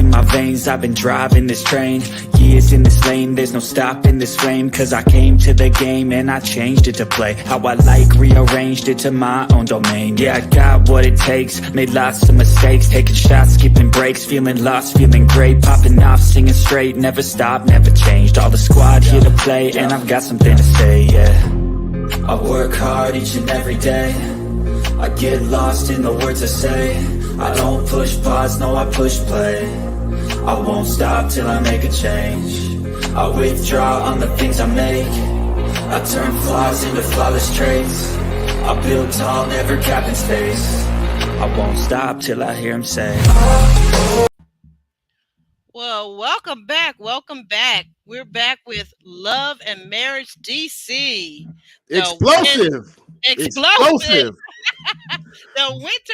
in my veins, I've been driving this train. Years in this lane, there's no stopping this flame. Cause I came to the game and I changed it to play how I like, rearranged it to my own domain. Yeah, I got what it takes, made lots of mistakes, taking shots, skipping breaks, feeling lost, feeling great, popping off, singing straight, never stopped, never changed. All the squad here to play, and I've got something to say, yeah. I work hard each and every day, I get lost in the words I say. I don't push pause, no, I push play. I won't stop till I make a change. I withdraw on the things I make. I turn flaws into flawless traits. I build tall, never capping space. I won't stop till I hear him say. Well, welcome back. Welcome back. We're back with Love and Marriage DC. Explosive. Explosive. The winter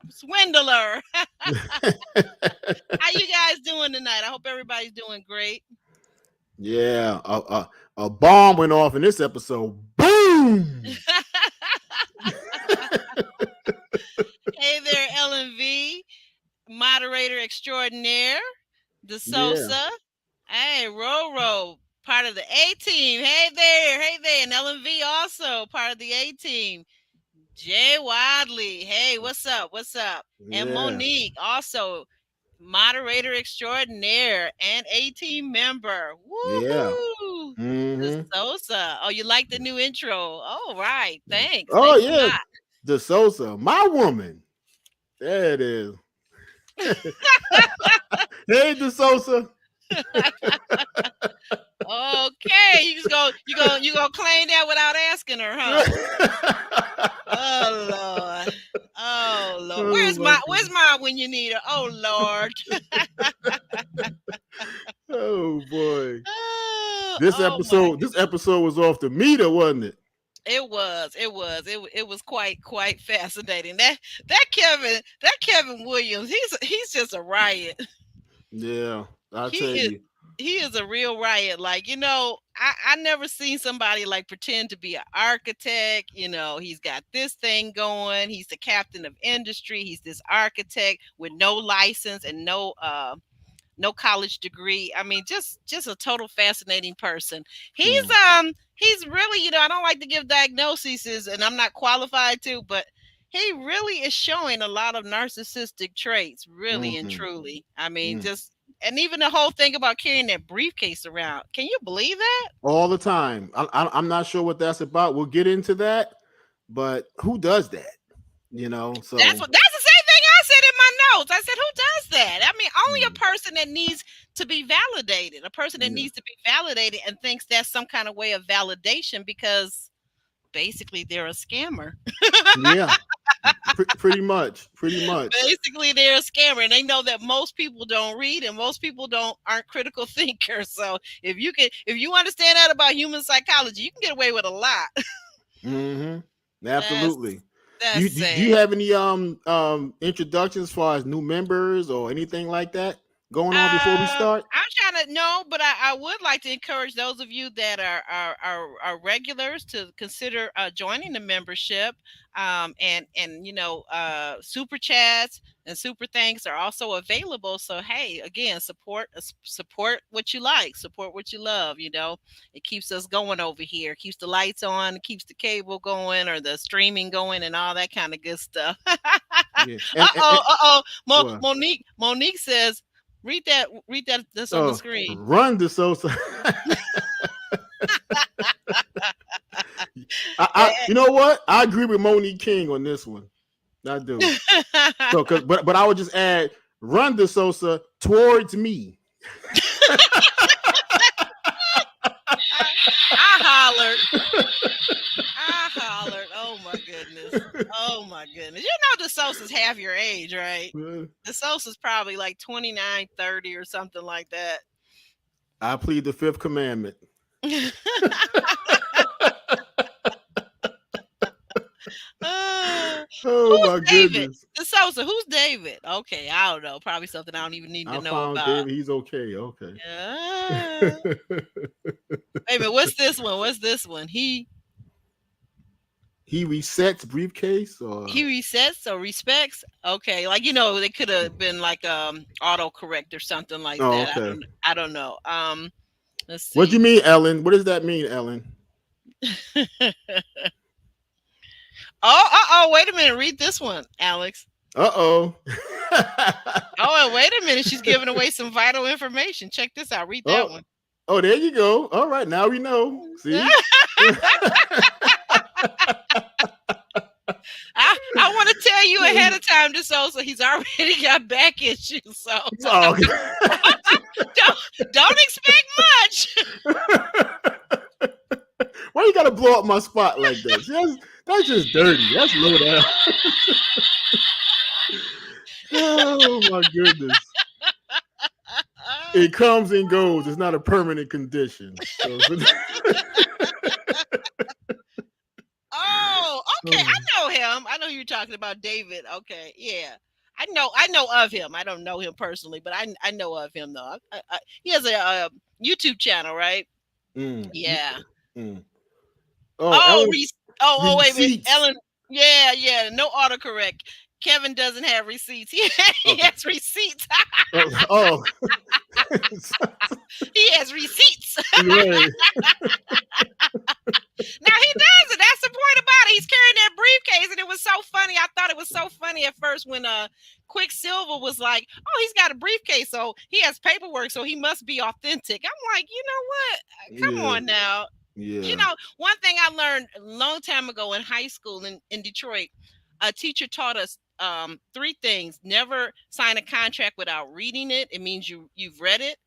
swindler. How you guys doing tonight? I hope everybody's doing great. Yeah, a bomb went off in this episode. Boom! Hey there, LNV, moderator extraordinaire, DeSosa. Yeah. Hey, Roro, part of the A-team. Hey there, and LNV also part of the A-team. Jay Wadley, hey, what's up? Yeah. And Monique, also moderator extraordinaire and A-team member. Woo! Yeah. Mm-hmm. DeSosa. Oh, you like the new intro? Oh, right. Thanks. Oh, yeah. DeSosa, my woman. There it is. Hey, DeSosa. Okay, you gonna claim that without asking her, huh? Oh Lord. Where's my when you need her? Oh Lord. Oh boy. This episode was off the meter, wasn't it? It was quite fascinating. That Kevin Williams, he's just a riot. Yeah, I'll tell you. He is a real riot. Like, I never seen somebody like pretend to be an architect. He's got this thing going. He's the captain of industry. He's this architect with no license and no college degree. I mean, just a total fascinating person. He's really, I don't like to give diagnoses and I'm not qualified to, but he really is showing a lot of narcissistic traits, really and truly. I mean, and even the whole thing about carrying that briefcase around. Can you believe that? All the time. I'm not sure what that's about. We'll get into that, but who does that? So that's the same thing I said in my notes. I said, who does that? I mean, only a person that needs to be validated, needs to be validated and thinks that's some kind of way of validation because basically they're a scammer. Yeah. Pretty much. Basically, they're a scammer, and they know that most people don't read, and most people aren't critical thinkers. So if you understand that about human psychology, you can get away with a lot. Mm-hmm. Absolutely. Do you have any introductions as far as new members or anything like that going on before we start? I'm trying to know, but I would like to encourage those of you that are regulars to consider joining the membership. And super chats and super thanks are also available. So hey, again, support what you like, support what you love. It keeps us going over here, keeps the lights on, keeps the cable going or the streaming going, and all that kind of good stuff. Yeah. Monique says, read that's on the screen. Run, DeSosa. You know what? I agree with Monique King on this one. I do. But I would just add, run, DeSosa, towards me. I hollered. Oh my goodness. DeSosa's half your age, right? DeSosa's probably like 29, 30 or something like that. I plead the fifth commandment. My goodness. DeSosa, who's David? Okay, I don't know. Probably something I don't even need to know about. David, he's okay. Wait a minute, what's this one? He He resets briefcase or He resets or respects. Okay, like they could have been like autocorrect or something like oh, that. okay. I don't know. Let's What do you see. mean, Ellen? What does that mean, Ellen? Oh, wait a minute. Read this one, Alex. Oh, Oh, and wait a minute. She's giving away some vital information. Check this out. Read that one. Oh, there you go. All right, now we know. See? I want to tell you ahead of time, so he's already got back issues. So Oh. don't expect much. Why you gotta blow up my spot like that? That's just dirty. That's low down. Oh my goodness. It comes and goes. It's not a permanent condition. So, oh, okay. I know him. I know who you're talking about, David. Okay, yeah. I know of him. I don't know him personally, but I know of him though. He has a YouTube channel, right? Yeah. Oh, wait a minute. Ellen. Yeah. No autocorrect. Kevin doesn't have receipts. He has receipts. Oh. He has receipts. Right. Now he does it. That's the point about it. He's carrying that briefcase, and it was so funny. I thought it was so funny at first when Quicksilver was like, "Oh, he's got a briefcase, so he has paperwork, so he must be authentic." I'm like, you know what? Come on now. Yeah. One thing I learned a long time ago in high school in Detroit, a teacher taught us 3 things. Never sign a contract without reading it. It means you've read it,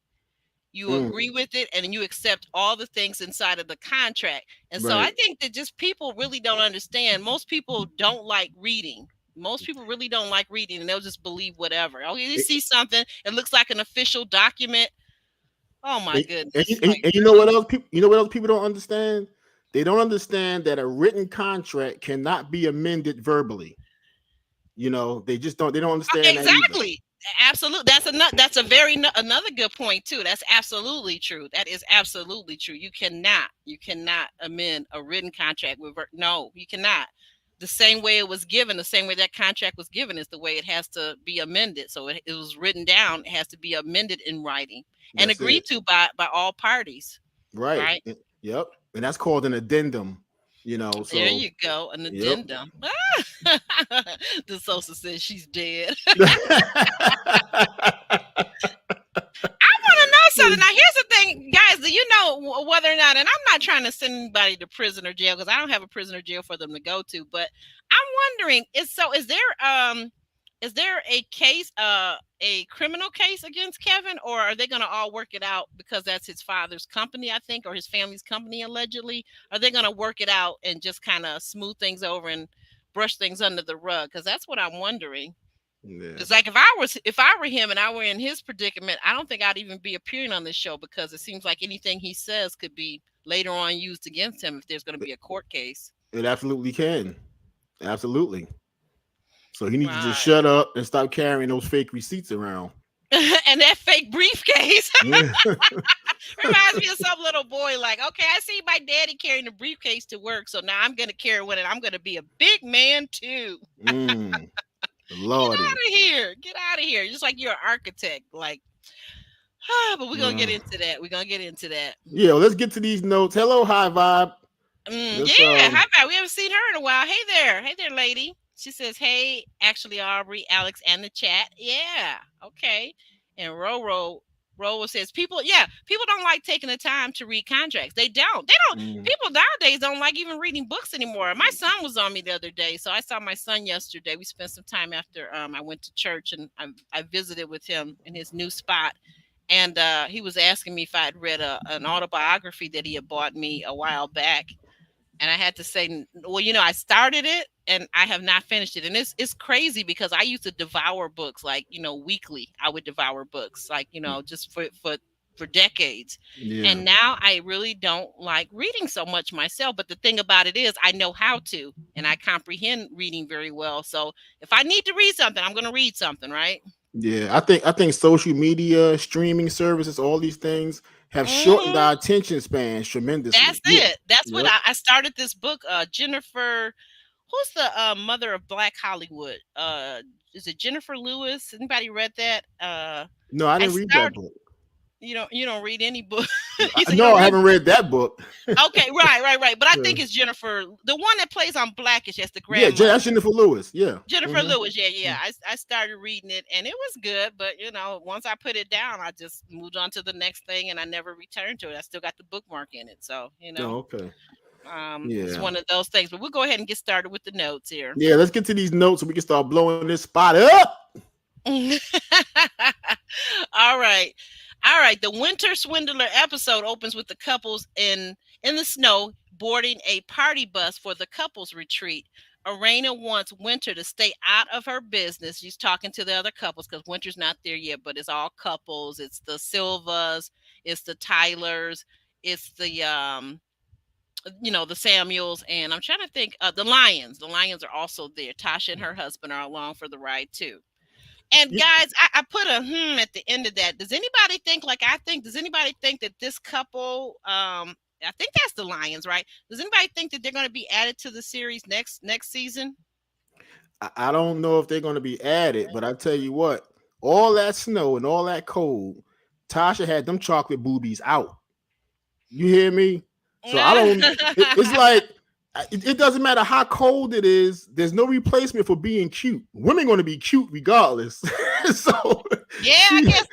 you agree with it, and you accept all the things inside of the contract. And so I think that just people really don't understand. Most people don't like reading. Most people really don't like reading, and they'll just believe whatever. Oh, you see something, it looks like an official document. Oh my goodness. And you know what else people don't understand? They don't understand that a written contract cannot be amended verbally. They just don't. They don't understand exactly. That absolutely. That's another good point too. That's absolutely true. That is absolutely true. You cannot amend a written contract no, you cannot. The same way it was given, the same way that contract was given is the way it has to be amended. So it was written down. It has to be amended in writing and agreed to by all parties. Right. Yep. And that's called an addendum. So there you go, an addendum. Yep. The Sosa says she's dead. I want to know something. Now, here's the thing, guys. Do you know whether or not? And I'm not trying to send anybody to prison or jail because I don't have a prison or jail for them to go to. But I'm wondering: is there a case, a criminal case against Kevin, or are they going to all work it out because that's his father's company, I think, or his family's company, allegedly? Are they going to work it out and just kind of smooth things over and brush things under the rug? Because that's what I'm wondering. It's like if I were him and I were in his predicament, I don't think I'd even be appearing on this show because it seems like anything he says could be later on used against him if there's going to be a court case. It absolutely can. Absolutely. So he needs to just shut up and stop carrying those fake receipts around. And that fake briefcase. Reminds me of some little boy like, okay, I see my daddy carrying a briefcase to work, so now I'm going to carry one and I'm going to be a big man too. Lordy. Get out of here. Just like you're an architect. Like, but we're going to get into that. Yeah, well, let's get to these notes. Hello, High Vibe. High Vibe. We haven't seen her in a while. Hey there, lady. She says, hey, actually, Aubrey, Alex, and the chat. Yeah, okay. And Roro says, people don't like taking the time to read contracts. They don't. People nowadays don't like even reading books anymore. My son was on me the other day. So I saw my son yesterday. We spent some time after I went to church, and I visited with him in his new spot. And he was asking me if I'd read an autobiography that he had bought me a while back. And I had to say, well, I started it and I have not finished it. And it's crazy because I used to devour books like, weekly. I would devour books like, just for decades. Yeah. And now I really don't like reading so much myself. But the thing about it is I know how to, and I comprehend reading very well. So if I need to read something, I'm going to read something, right? Yeah, I think social media, streaming services, all these things have shortened our attention spans tremendously. That's it. That's what I started this book, Jennifer who's the mother of Black Hollywood? Is it Jennifer Lewis? Anybody read that? No, I I didn't read that started. book. You don't read any book. You say you No, don't I read. haven't read that book. Okay, right. But I Yeah, think it's Jennifer, the one that plays on Blackish as the yeah, grandmother. that's Jennifer Lewis. Yeah. Jennifer Mhm. Lewis, yeah. I started reading it and it was good, but once I put it down, I just moved on to the next thing and I never returned to it. I still got the bookmark in it, so Oh, okay. it's Yeah. one of those things. But we'll go ahead and get started with the notes here. Yeah, let's get to these notes so we can start blowing this spot up. All right. All right. The Winter Swindler episode opens with the couples in the snow boarding a party bus for the couples retreat. Arena wants Winter to stay out of her business. She's talking to the other couples because Winter's not there yet, but it's all couples. It's the Silvas, it's the Tylers, it's the Samuels, and I'm trying to think the Lions. The Lions are also there. Tasha and her husband are along for the ride too. And You- guys, I put a at the end of that. Does anybody think like I think? Does anybody think that this couple, I think that's the Lions, right? Does anybody think that they're going to be added to the series next season? I don't know if they're going to be added, but I tell you what, all that snow and all that cold, Tasha had them chocolate boobies out. You hear me? So I don't. It's like it doesn't matter how cold it is. There's no replacement for being cute. Women going to be cute regardless. So Yeah, I guess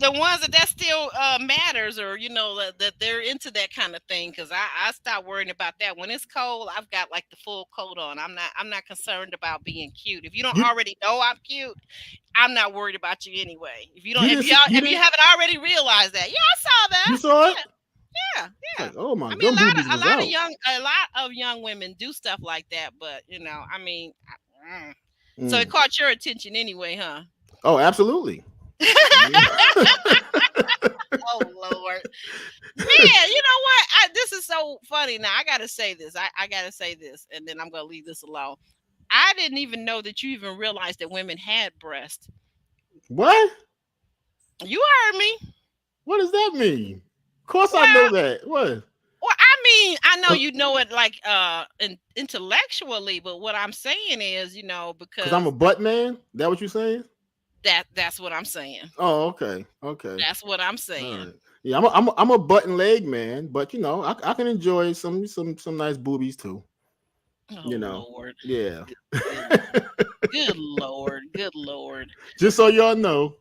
the ones that still matters, or that they're into that kind of thing. Because I stopped worrying about that. When it's cold, I've got like the full coat on. I'm not concerned about being cute. If you don't You- already know I'm cute, I'm not worried about you anyway. If you don't, You if didn't- you haven't already realized that, yeah, I saw that. you saw it? Yeah. Like, oh my, I mean, them boobies a was lot out. of young women do stuff like that, but I mean, so Mm. it caught your attention anyway, huh? Oh, absolutely. Oh Lord, man, you know what? This is so funny. Now I gotta say this. I gotta say this, and then I'm gonna leave this alone. I didn't even know that you even realized that women had breasts. What? You heard me. What does that mean? Of course I know that. What? Well, I mean, I know you know it like intellectually, but what I'm saying is, Because I'm a butt man? That what you're saying? that's what I'm saying. Oh, okay. Okay. That's what I'm All saying. right. Yeah, I'm a butt and leg man, but I can enjoy some nice boobies too. Oh Lord. Yeah. Good Lord. Good Lord. Just so y'all know.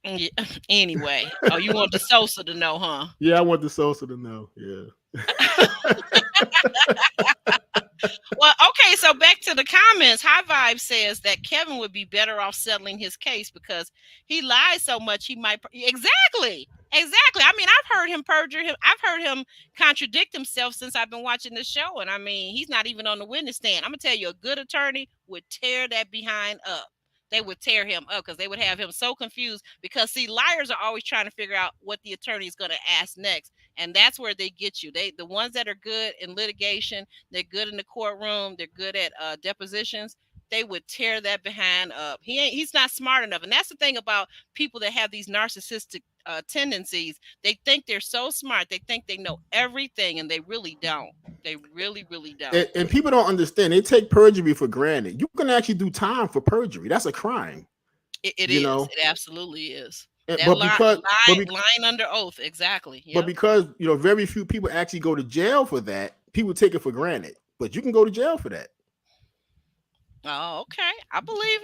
Yeah. Anyway, you want the Sosa to know, huh? Yeah, I want the Sosa to know. Yeah. Well, okay, so back to the comments. High Vibe says that Kevin would be better off settling his case because he lies so much he might exactly. I mean, I've heard him perjure him. I've heard him contradict himself since I've been watching the show, and I mean, he's not even on the witness stand. I'm gonna tell you, a good attorney would tear that behind up. They would tear him up because they would have him so confused because see, liars are always trying to figure out what the attorney is going to ask next. And that's where they get you. The ones that are good in litigation, they're good in the courtroom, they're good at depositions. They would tear that behind up. He's not smart enough. And that's the thing about people that have these narcissistic tendencies. They think they're so smart. They think they know everything, and they really don't. They really, really don't. And people don't understand. They take perjury for granted. You can actually do time for perjury. That's a crime. It is. It absolutely is. Lying under oath, exactly. Yep. But because very few people actually go to jail for that, people take it for granted. But you can go to jail for that. Oh, okay. I believe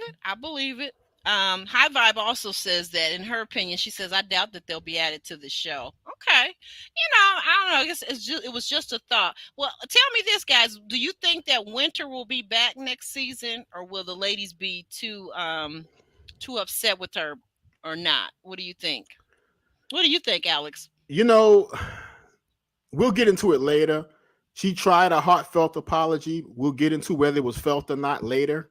it. High Vibe also says that, in her opinion, she says, I doubt that they'll be added to the show. Okay. I don't know. I guess it was just a thought. Well, tell me this, guys. Do you think that Winter will be back next season, or will the ladies be too upset with her or not? What do you think? What do you think, Alex? We'll get into it later. She tried a heartfelt apology. We'll get into whether it was felt or not later.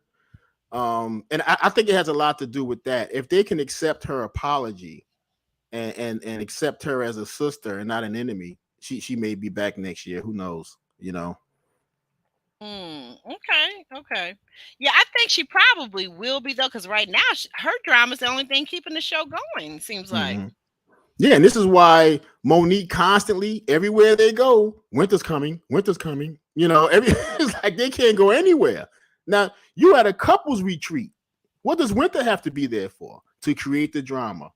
And I think it has a lot to do with that. If they can accept her apology and accept her as a sister and not an enemy, she may be back next year. Who knows? Okay. Yeah, I think she probably will be though, because right now her drama is the only thing keeping the show going. Seems like. Mm-hmm. Yeah, and this is why Monique constantly, everywhere they go, winter's coming. It's like they can't go anywhere. Now you at a couples retreat. What does Winter have to be there for? To create the drama.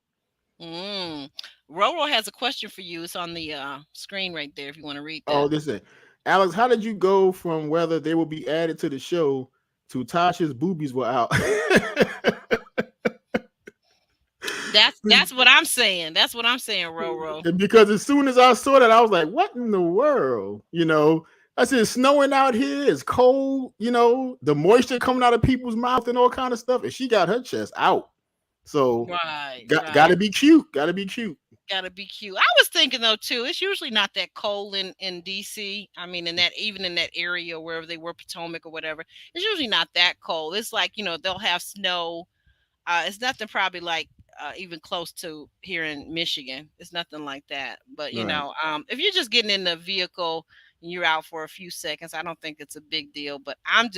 Mm. Roro has a question for you. It's on the screen right there if you want to read Oh, that. this is Alex. How did you go from whether they will be added to the show to Tasha's boobies were out? That's what I'm saying. That's what I'm saying, Roro. Because as soon as I saw that, I was like, "What in the world?" I said, "It's snowing out here. It's cold. The moisture coming out of people's mouth and all kind of stuff." And she got her chest out. So Right, gotta be cute. Gotta be cute. Gotta be cute. I was thinking though too. It's usually not that cold in DC. I mean, even in that area wherever they were, Potomac or whatever, it's usually not that cold. It's like they'll have snow. It's nothing probably like even close to here in Michigan. It's nothing like that. But Right. if you're just getting in the vehicle and you're out for a few seconds, I don't think it's a big deal. But I'm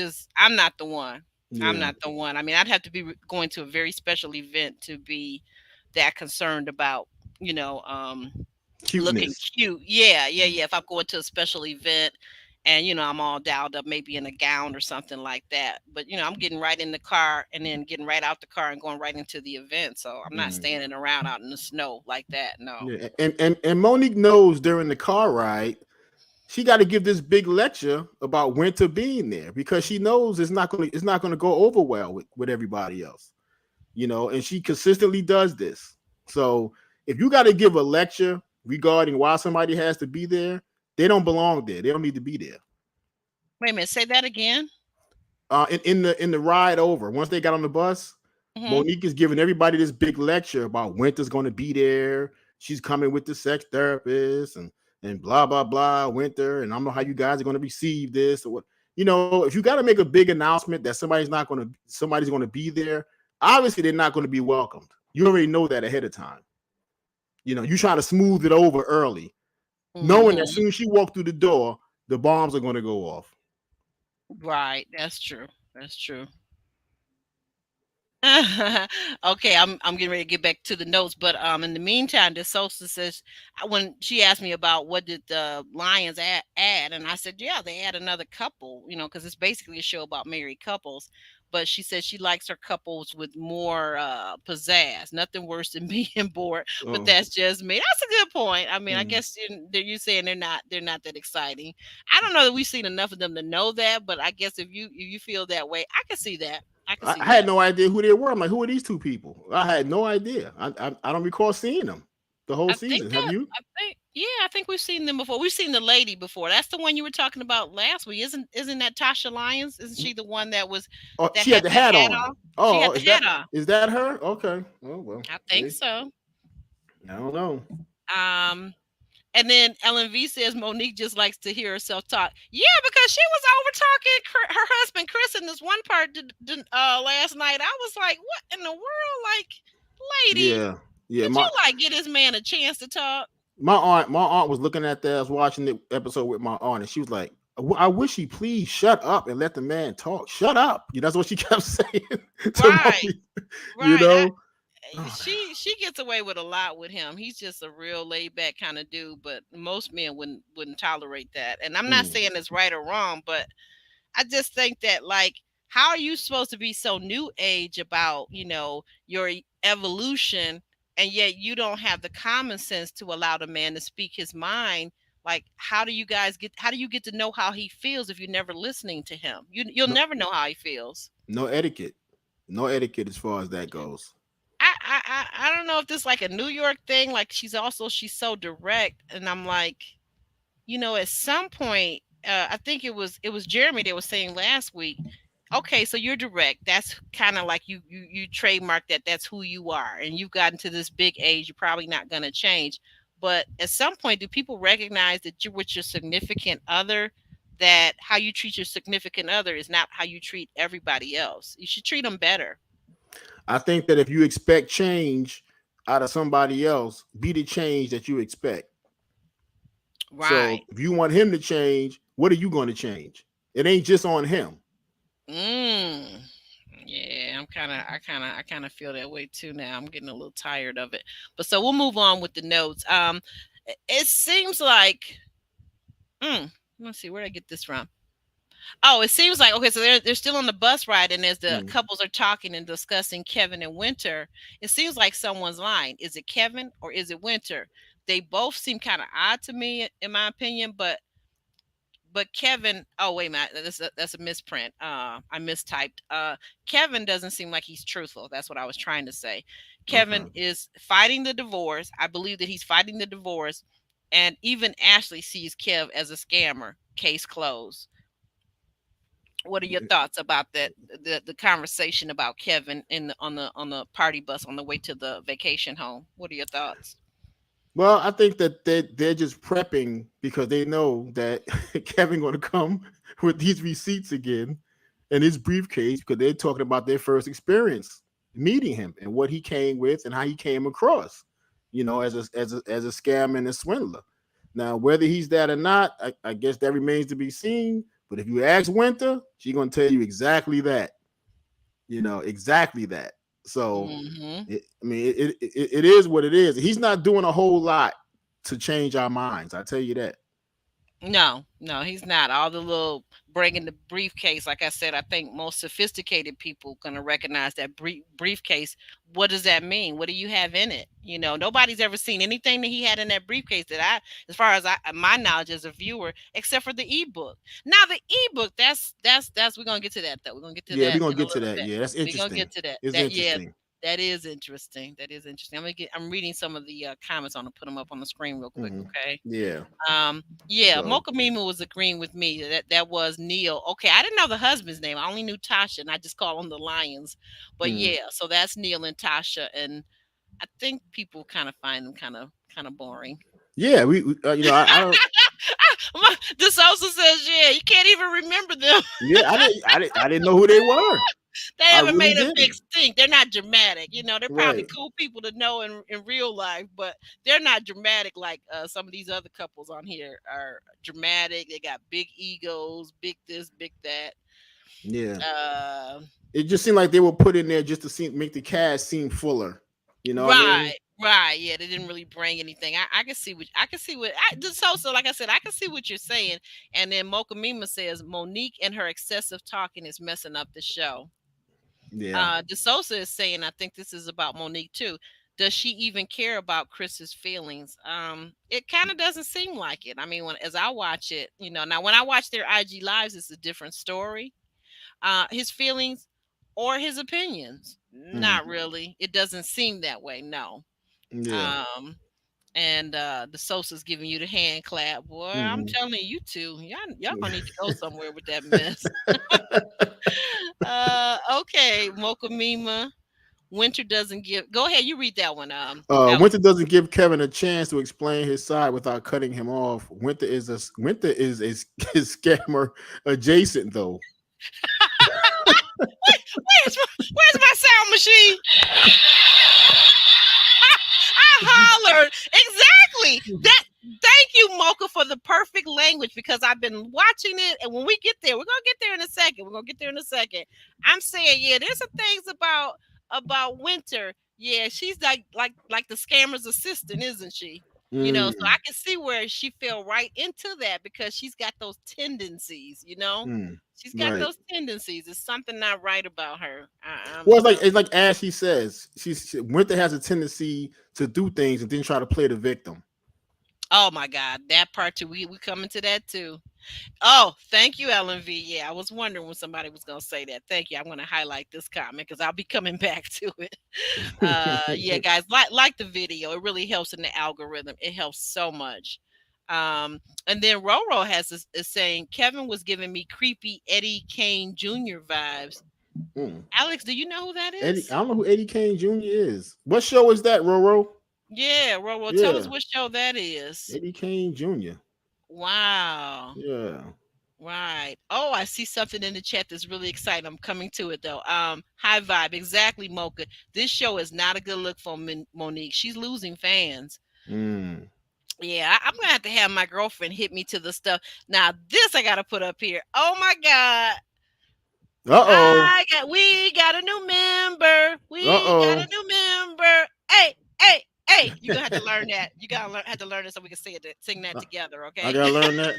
not the one. I'm Yeah. not the one. I mean, I'd have to be going to a very special event to be that concerned about, looking Cuteness. cute. Yeah. If I'm going to a special event and I'm all dialed up, maybe in a gown or something like that. But I'm getting right in the car and then getting right out the car and going right into the event. So I'm not standing around out in the snow like that. No. Yeah. And Monique knows during the car ride, she got to give this big lecture about Winter being there because she knows it's not gonna go over well with everybody else. And she consistently does this. So if you got to give a lecture regarding why somebody has to be there, they don't belong there. They don't need to be there. Wait a minute. Say that again. In the ride over, once they got on the bus, Monique is giving everybody this big lecture about Winter's going to be there. She's coming with the sex therapist and blah blah blah. Winter, and I don't know how you guys are going to receive this or what. If you got to make a big announcement that somebody's going to be there, obviously they're not going to be welcomed. You already know that ahead of time. You're trying to smooth it over early, knowing that as soon as she walked through the door, the bombs are going to go off. Right. That's true. That's true. Okay, I'm getting ready to get back to the notes, but in the meantime, the Sosa says when she asked me about what did the Lions add, and I said, yeah, they add another couple, because it's basically a show about married couples. But she said she likes her couples with more pizzazz. Nothing worse than being bored. But that's just me. That's a good point. I mean, I guess you're saying they're not that exciting. I don't know that we've seen enough of them to know that, but I guess if you feel that way, I can see that. I had no idea who they were. I'm like, who are these two people? I had no idea. I don't recall seeing them the whole season. Have you? I think we've seen them before. We've seen the lady before. That's the one you were talking about last week. Isn't that Tasha Lyons? Isn't she the one that was? Oh, that she had the hat on. Oh, she had the hat on. Is that her? Okay. Oh well. I think so. I don't know. And then LNV says Monique just likes to hear herself talk. Yeah, because she was over talking her husband Chris in this one part last night. I was like, what in the world? Like, lady. Yeah. Did you get this man a chance to talk? My aunt was looking at that. I was watching the episode with my aunt, and she was like, I wish he please shut up and let the man talk. Shut up. That's what she kept saying. Right. Right. She gets away with a lot with him. He's just a real laid back kind of dude, but most men wouldn't tolerate that. And I'm not saying it's right or wrong, but I just think that, like, how are you supposed to be so new age about, your evolution, and yet you don't have the common sense to allow the man to speak his mind? Like, how do you get to know how he feels if you're never listening to him? You'll never know how he feels. No etiquette as far as that goes. I don't know if this is like a New York thing. Like, she's so direct, and I'm like, at some point, I think it was Jeremy that was saying last week. Okay, so you're direct. That's kind of like you trademark that. That's who you are, and you've gotten to this big age. You're probably not going to change. But at some point, do people recognize that you're with your significant other? That how you treat your significant other is not how you treat everybody else. You should treat them better. I think that if you expect change out of somebody else, be the change that you expect. Right. So if you want him to change, what are you going to change? It ain't just on him. Yeah, I kind of feel that way too now. I'm getting a little tired of it. But so we'll move on with the notes. It seems like Let's see, where did I get this from? Oh, it seems like okay, so they're still on the bus ride, and as the Mm. couples are talking and discussing Kevin and Winter, it seems like someone's lying. Is it Kevin or is it Winter? They both seem kind of odd to me, in my opinion, but Kevin. Oh wait a minute, that's a misprint. I mistyped. Kevin doesn't seem like he's truthful. That's what I was trying to say. Okay. Kevin is fighting the divorce. I believe that he's fighting the divorce, and even Ashley sees Kev as a scammer. Case closed. What are your thoughts about that? The conversation about Kevin in on the party bus on the way to the vacation home. What are your thoughts? Well, I think that they're just prepping because they know that Kevin going to come with these receipts again and his briefcase because they're talking about their first experience meeting him and what he came with and how he came across, as a scam and a swindler. Now, whether he's that or not, I guess that remains to be seen. But if you ask Winter, she's going to tell you exactly that. Exactly that. So, Hmm. it is what it is. He's not doing a whole lot to change our minds. I tell you that. No, no, he's not. All the little bringing the briefcase, like I said, I think most sophisticated people gonna recognize that briefcase. What does that mean? What do you have in it? Nobody's ever seen anything that he had in that briefcase that as far as my knowledge as a viewer, except for the ebook. Now the ebook, that's we're gonna get to that though. We're gonna get to Yeah, we're that gonna in a get to little that. bit. Yeah, that's We're gonna interesting. get to that. It's That yeah, interesting. that is interesting. That is interesting. I'm reading some of the comments. I'm gonna put them up on the screen real quick. Hmm. Okay. Yeah. Yeah, So Mocha Mima was agreeing with me that was Neil. Okay, I didn't know the husband's name. I only knew Tasha, and I just call them the Lions. But mm, yeah, so that's Neil and Tasha, and I think people kind of find them kind of boring. yeah, I don't. DeSosa says, yeah, you can't even remember them. Yeah, I didn't know who they were. They I haven't really made a big didn't. stink. They're not dramatic. They're probably Right. cool people to know in real life, but they're not dramatic like some of these other couples on here are dramatic. They got big egos, big this, big that. Yeah. Uh, It just seemed like they were put in there just to make the cast seem fuller. You know what I right, mean? right. Yeah, they didn't really bring anything. I can see what so like I said, I can see what you're saying. And then Mocha Mima says Monique and her excessive talking is messing up the show. Yeah. DeSosa is saying, I think this is about Monique too. Does she even care about Chris's feelings? It kind of doesn't seem like it. I mean, as I watch it, now when I watch their IG lives, it's a different story. His feelings or his opinions, Mm, not really. It doesn't seem that way. No. yeah. Um, and the Sosa's giving you the hand clap, boy. I'm Mhm. telling you two, y'all gonna need to go somewhere with that mess. Okay, Mocha Mima. Winter doesn't give. Go ahead, you read that one. Ellen. Winter doesn't give Kevin a chance to explain his side without cutting him off. Winter is scammer adjacent though. Where's my sound machine? I hollered exactly that. Thank you, Mocha, for the perfect language because I've been watching it, and when we get there, we're gonna get there in a second. We're gonna get there in a second. I'm saying, yeah, there's some things about Winter. Yeah, she's like the scammer's assistant, isn't she? So Mm, I can see where she fell right into that because she's got those tendencies. mm, She's got right. those tendencies. There's something not right about her. Well, it's like as she says, Winter has a tendency to do things and then try to play the victim. Oh my God, that part too. We coming to that too. Oh, thank you, Ellen V. Yeah, I was wondering when somebody was gonna say that. Thank you. I'm gonna highlight this comment because I'll be coming back to it. Yeah, guys, like the video. It really helps in the algorithm. It helps so much. And then Roro is saying Kevin was giving me creepy Eddie Kane Jr. vibes. Mm. Alex, do you know who that Eddie, is? I don't know who Eddie Kane Jr. is. What show is that, Roro? Yeah, Roro, tell us Yeah, what show that is. Eddie Kane Jr. Wow. Yeah. Right. Oh, I see something in the chat that's really exciting. I'm coming to it though. High vibe. Exactly, Mocha. This show is not a good look for Monique. She's losing fans. Mm. Yeah, I'm gonna have to have my girlfriend hit me to the stuff. Now, this I gotta put up here. Oh my God. Uh-oh. We got a new member. We got Uh-oh. a new member. Hey, hey, hey. You're gonna have to learn that. You gotta have to learn it so we can sing that together, I okay? gotta learn that.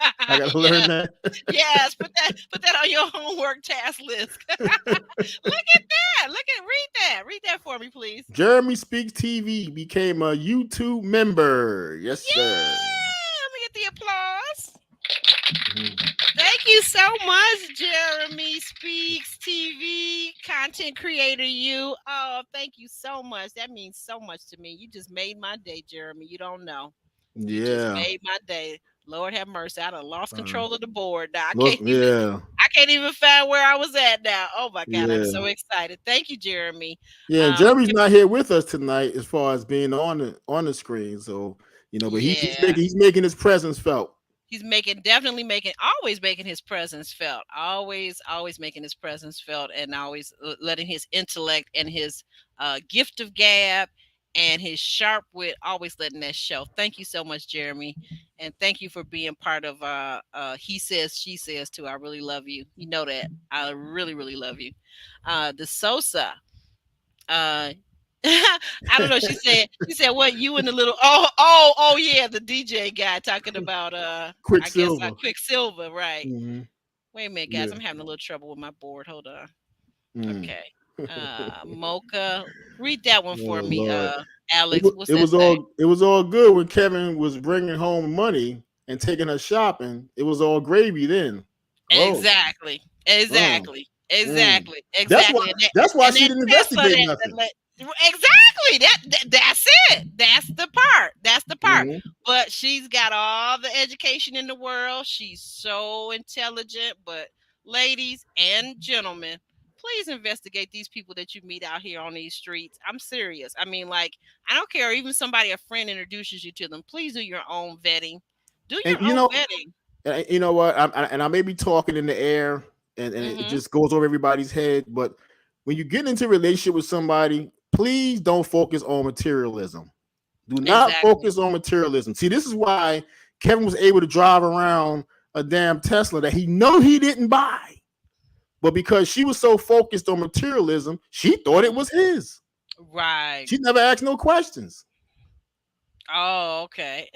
I gotta learn Yes, that. yes. Put that on your homework task list. Look at that. Read that for me, please. Jeremy Speaks TV became a YouTube member. Yes, sir. Yeah, let me get the applause. Mhm. Thank you so much, Jeremy Speaks TV content creator. You, oh, thank you so much. That means so much to me. You just made my day, Jeremy. You don't know. You just Yeah. made my day. Lord have mercy. I done lost Uh, control of the board now. I look, can't even. yeah, I can't even find where I was at now. Oh my God, I'm yeah, so excited. Thank you, Jeremy. yeah. And Um, Jeremy's not here with us tonight, as far as being on the screen. So but yeah. he's making his presence felt. He's definitely making, always making his presence felt, always making his presence felt, and always letting his intellect and his gift of gab and his sharp wit, always letting that show. Thank you so much, Jeremy, and thank you for being part of He Says She Says too. I really love you. You know that. I really love you. The Sosa, uh I don't know. She said what, you and the little, oh yeah, the DJ guy talking about I guess Quicksilver. Quicksilver, right. Hmm. Wait a minute, guys. Yeah. I'm having a little trouble with my board. Hold on. Mm. Okay. Mocha. Read that one for Oh me, Lord. Alex. What's It that was say? all good when Kevin was bringing home money and taking her shopping. It was all gravy then. Oh, Exactly. mm, Exactly. mm. Exactly. That's why. Exactly. And that, That's why and she that didn't test for investigate that, nothing. exactly. That's it. That's the part. That's the part. Hmm. But she's got all the education in the world. She's so intelligent. But ladies and gentlemen, please investigate these people that you meet out here on these streets. I'm serious. I mean, like, I don't care. Even somebody, a friend introduces you to them. Please do your own vetting. Do And your own vetting. you know what? I may be talking in the air, and it Hmm. just goes over everybody's head. But when you get into a relationship with somebody, please don't focus on materialism. Do not Exactly. focus on materialism. See, this is why Kevin was able to drive around a damn Tesla that he know he didn't buy. But because she was so focused on materialism, she thought it was his. Right. She never asked no questions. Oh, okay.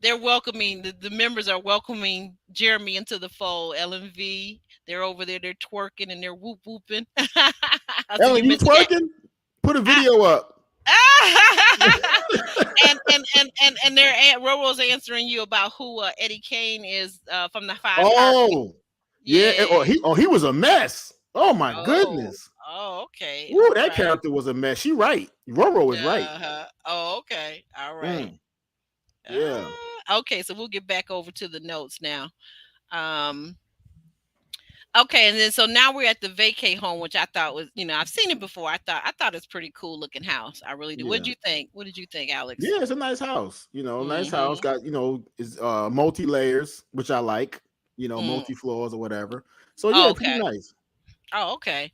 They're welcoming, the members are welcoming Jeremy into the fold. LMV, they're over there, they're twerking and they're whoop whooping. So you Ellen, you mentioned that. twerking? Put a I, video up. and they're Roro's answering you about who Eddie Kane is from the Five Heartbeat. Oh, yeah. Yeah. He was a mess. Oh my Oh. goodness. Oh, okay. Ooh, All that right. character was a mess. She right. Roro is right. Uh-huh. Oh, okay. All right. Mm, yeah. Okay, so we'll get back over to the notes now. Um, okay, and then so now we're at the vacay home, which I thought was, I've seen it before. I thought it's pretty cool looking house. I really do. What did Yeah. you think? What did you think, Alex? Yeah, it's a nice house. Nice house. Mm-hmm. Got, is multi layers, which I like, Mm. multi floors or whatever. So Oh, yeah, pretty okay. nice. Oh, okay.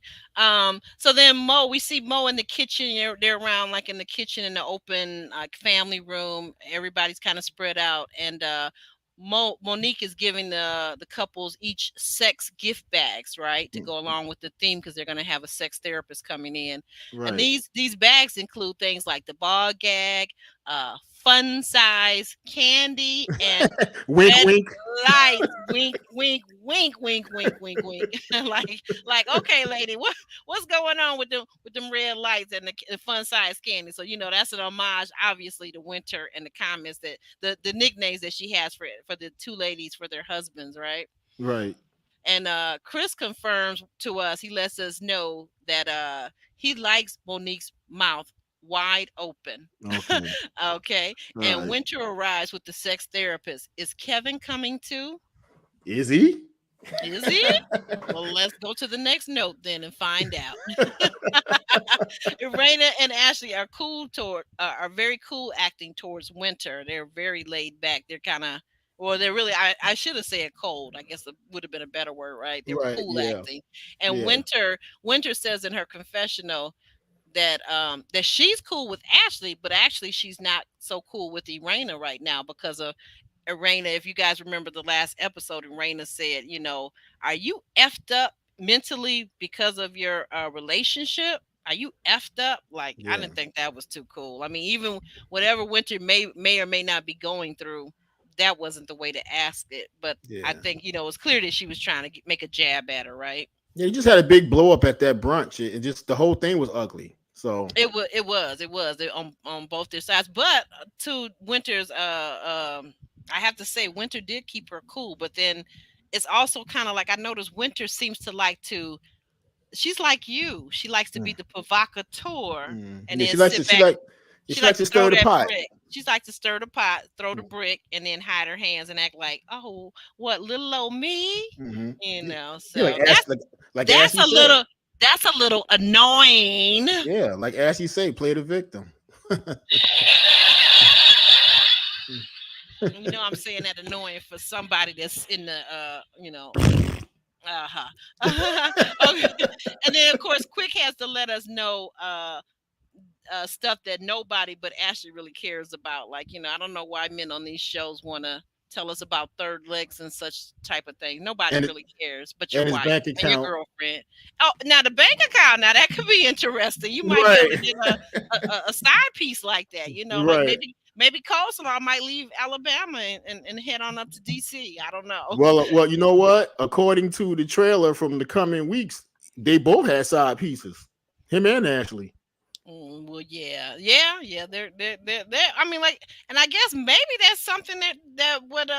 So then Mo, we see Mo in the kitchen. They're around like in the kitchen in the open like family room. Everybody's kind of spread out, and Monique is giving the couples each sex gift bags, right, to go Mm, along with the theme because they're gonna have a sex therapist coming in, and right. these bags include things like the ball gag, fun size candy, and Wink, red wink. lights. Wink, wink, wink, wink, wink, wink, wink. like, okay, lady, what's going on with them red lights and the fun size candy? So that's an homage, obviously, to Winter and the comments that the nicknames that she has for the two ladies for their husbands, right? Right. And Chris confirms to us, he lets us know that he likes Monique's mouth wide open. Okay. Okay. All And right. Winter arrives with the sex therapist. Is Kevin coming too? Is he? Is he? Well, let's go to the next note then and find out. Raina and Ashley are very cool acting towards Winter. They're very laid back. They're kind of, well, they're really, I should have said cold. I guess it would have been a better word, right? They were Right. cool Yeah. acting. And Yeah. Winter says in her confessional that she's cool with Ashley, but actually she's not so cool with Irena right now because of Irena. If you guys remember the last episode, Irena said, are you effed up mentally because of your relationship? Are you effed up? Like, I Yeah. didn't think that was too cool. I mean, even whatever Winter may or may not be going through, that wasn't the way to ask it. But I Yeah. think, you know, it was clear that she was trying to make a jab at her, right? Yeah, you just had a big blow up at that brunch. It just the whole thing was ugly. So It was on both their sides. But to Winter's, I have to say, Winter did keep her cool. But then it's also kind of like I noticed Winter seems to like to. She's like you. She likes to be the provocateur, and yeah, then sit back. she She likes likes to to stir throw the that pot. brick. She's like to stir the pot, throw the brick, and then hide her hands and act like, "Oh, what little old me?" Mm-hmm. You know. Yeah, So like that's Ashley a said. little annoying. Yeah, like Ashley say, play the victim. You know, I'm saying that annoying for somebody that's in the, okay. And then of course, Quick has to let us know stuff that nobody but Ashley really cares about. Like, you know, I don't know why men on these shows want to tell us about third legs and such type of thing. Nobody and really cares but your and his wife bank and your account. girlfriend. Oh, now the bank account, now that could be interesting. You might be able to Right. get a side piece like that, you know, like Right. maybe Coleslaw might leave Alabama and head on up to DC. I don't know. Well, you know what? According to the trailer from the coming weeks, they both had side pieces. Him and Ashley. Well, yeah. They're. I mean, like, and I guess maybe that's something that what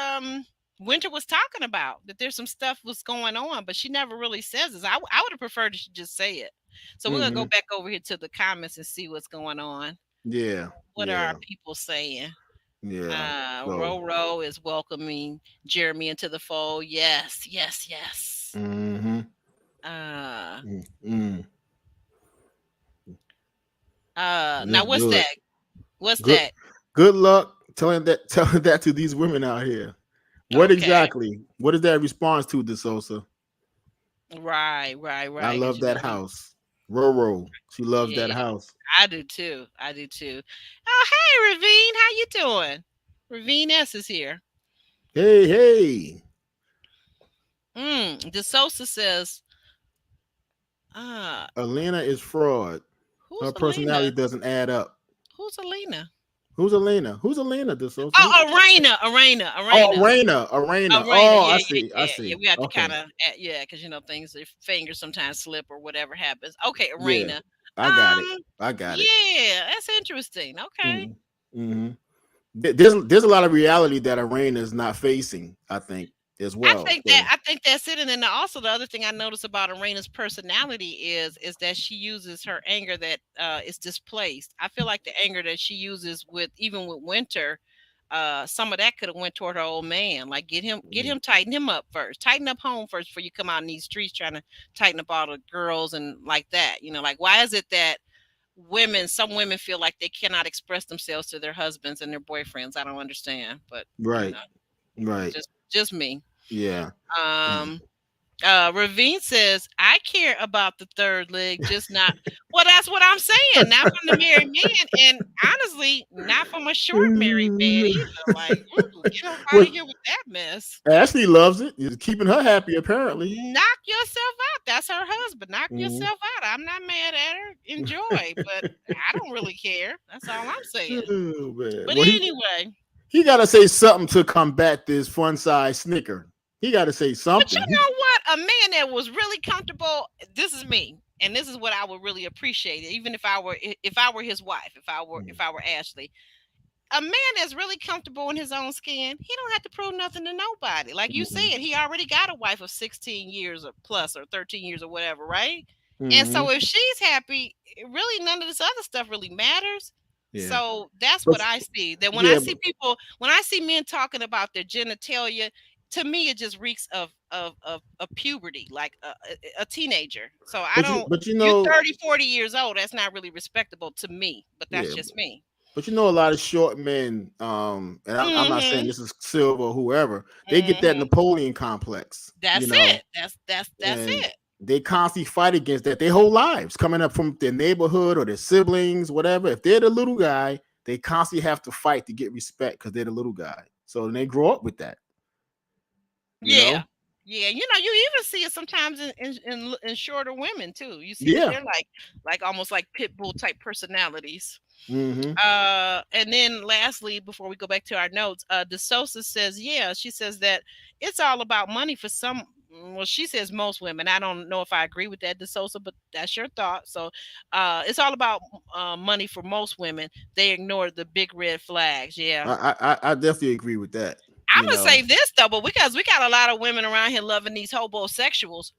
Winter was talking about. That there's some stuff was going on, but she never really says this. I would have preferred she just say it. So we're gonna go back over here to the comments and see what's going on. Yeah. What are our people saying? Yeah. Roro is welcoming Jeremy into the fold. Yes. Mm-hmm. Now what's good. that? What's Good. that? Good luck telling that to these women out here. What exactly? What is that response to, DeSosa? Right. I love that house. Roro. She loves that house. I do too. Oh, hey, Ravine, how you doing? Ravine S is here. Hey. DeSosa says, Elena is fraud. Her personality doesn't add up. Who's Elena? Who's Elena? DeSosa? Oh, Arena. Oh, Arena. Oh, I see. Yeah, we have to kind of, because you know things, their fingers sometimes slip or whatever happens. Okay, Arena. Yeah, I got it. Yeah, that's interesting. Okay. Mm-hmm. There's a lot of reality that Arena is not facing, I think, as well. I think that's it. And then also the other thing I noticed about Arena's personality is that she uses her anger that is displaced. I feel like the anger that she uses even with Winter, some of that could have went toward her old man. Like tighten him up first, tighten up home first before you come out in these streets trying to tighten up all the girls and like that. You know, like why is it that some women feel like they cannot express themselves to their husbands and their boyfriends? I don't understand, but right. Just me. Yeah. Ravine says, I care about the third leg, just not. Well, that's what I'm saying. Not from the married man, and honestly, not from a short married man either. Like, get up out of here with that mess. Ashley loves it. It's keeping her happy, apparently. Knock yourself out. That's her husband. Knock yourself out. I'm not mad at her. Enjoy, but I don't really care. That's all I'm saying. But anyway. He got to say something to combat this fun size snicker. He got to say something. But you know what? A man that was really comfortable. This is me, and this is what I would really appreciate. Even if I were his wife, if I were Ashley, a man that's really comfortable in his own skin, he don't have to prove nothing to nobody. Like you said, he already got a wife of 16 years or plus, or 13 years or whatever, right? And so if she's happy, really none of this other stuff really matters. Yeah. So that's what I see. That when I see men talking about their genitalia, to me it just reeks of puberty, like a teenager. So you're 30, 40 years old. That's not really respectable to me, but that's just me. But you know, a lot of short men, and I'm not saying this is Silver or whoever, they get that Napoleon complex. That's it. That's it. They constantly fight against that their whole lives, coming up from their neighborhood or their siblings, whatever. If they're the little guy, they constantly have to fight to get respect because they're the little guy. So they grow up with that. You know? Yeah, you know, you even see it sometimes in shorter women too. You see that Yeah. they're like almost like pit bull type personalities. Mm-hmm. And then lastly, before we go back to our notes, DeSosa says, yeah, she says that it's all about money for some. Well, she says most women. I don't know if I agree with that, DeSosa, but that's your thought. So, it's all about money for most women. They ignore the big red flags. Yeah. I definitely agree with that. I'm You gonna say know. this though, but because we got a lot of women around here loving these hobosexuals,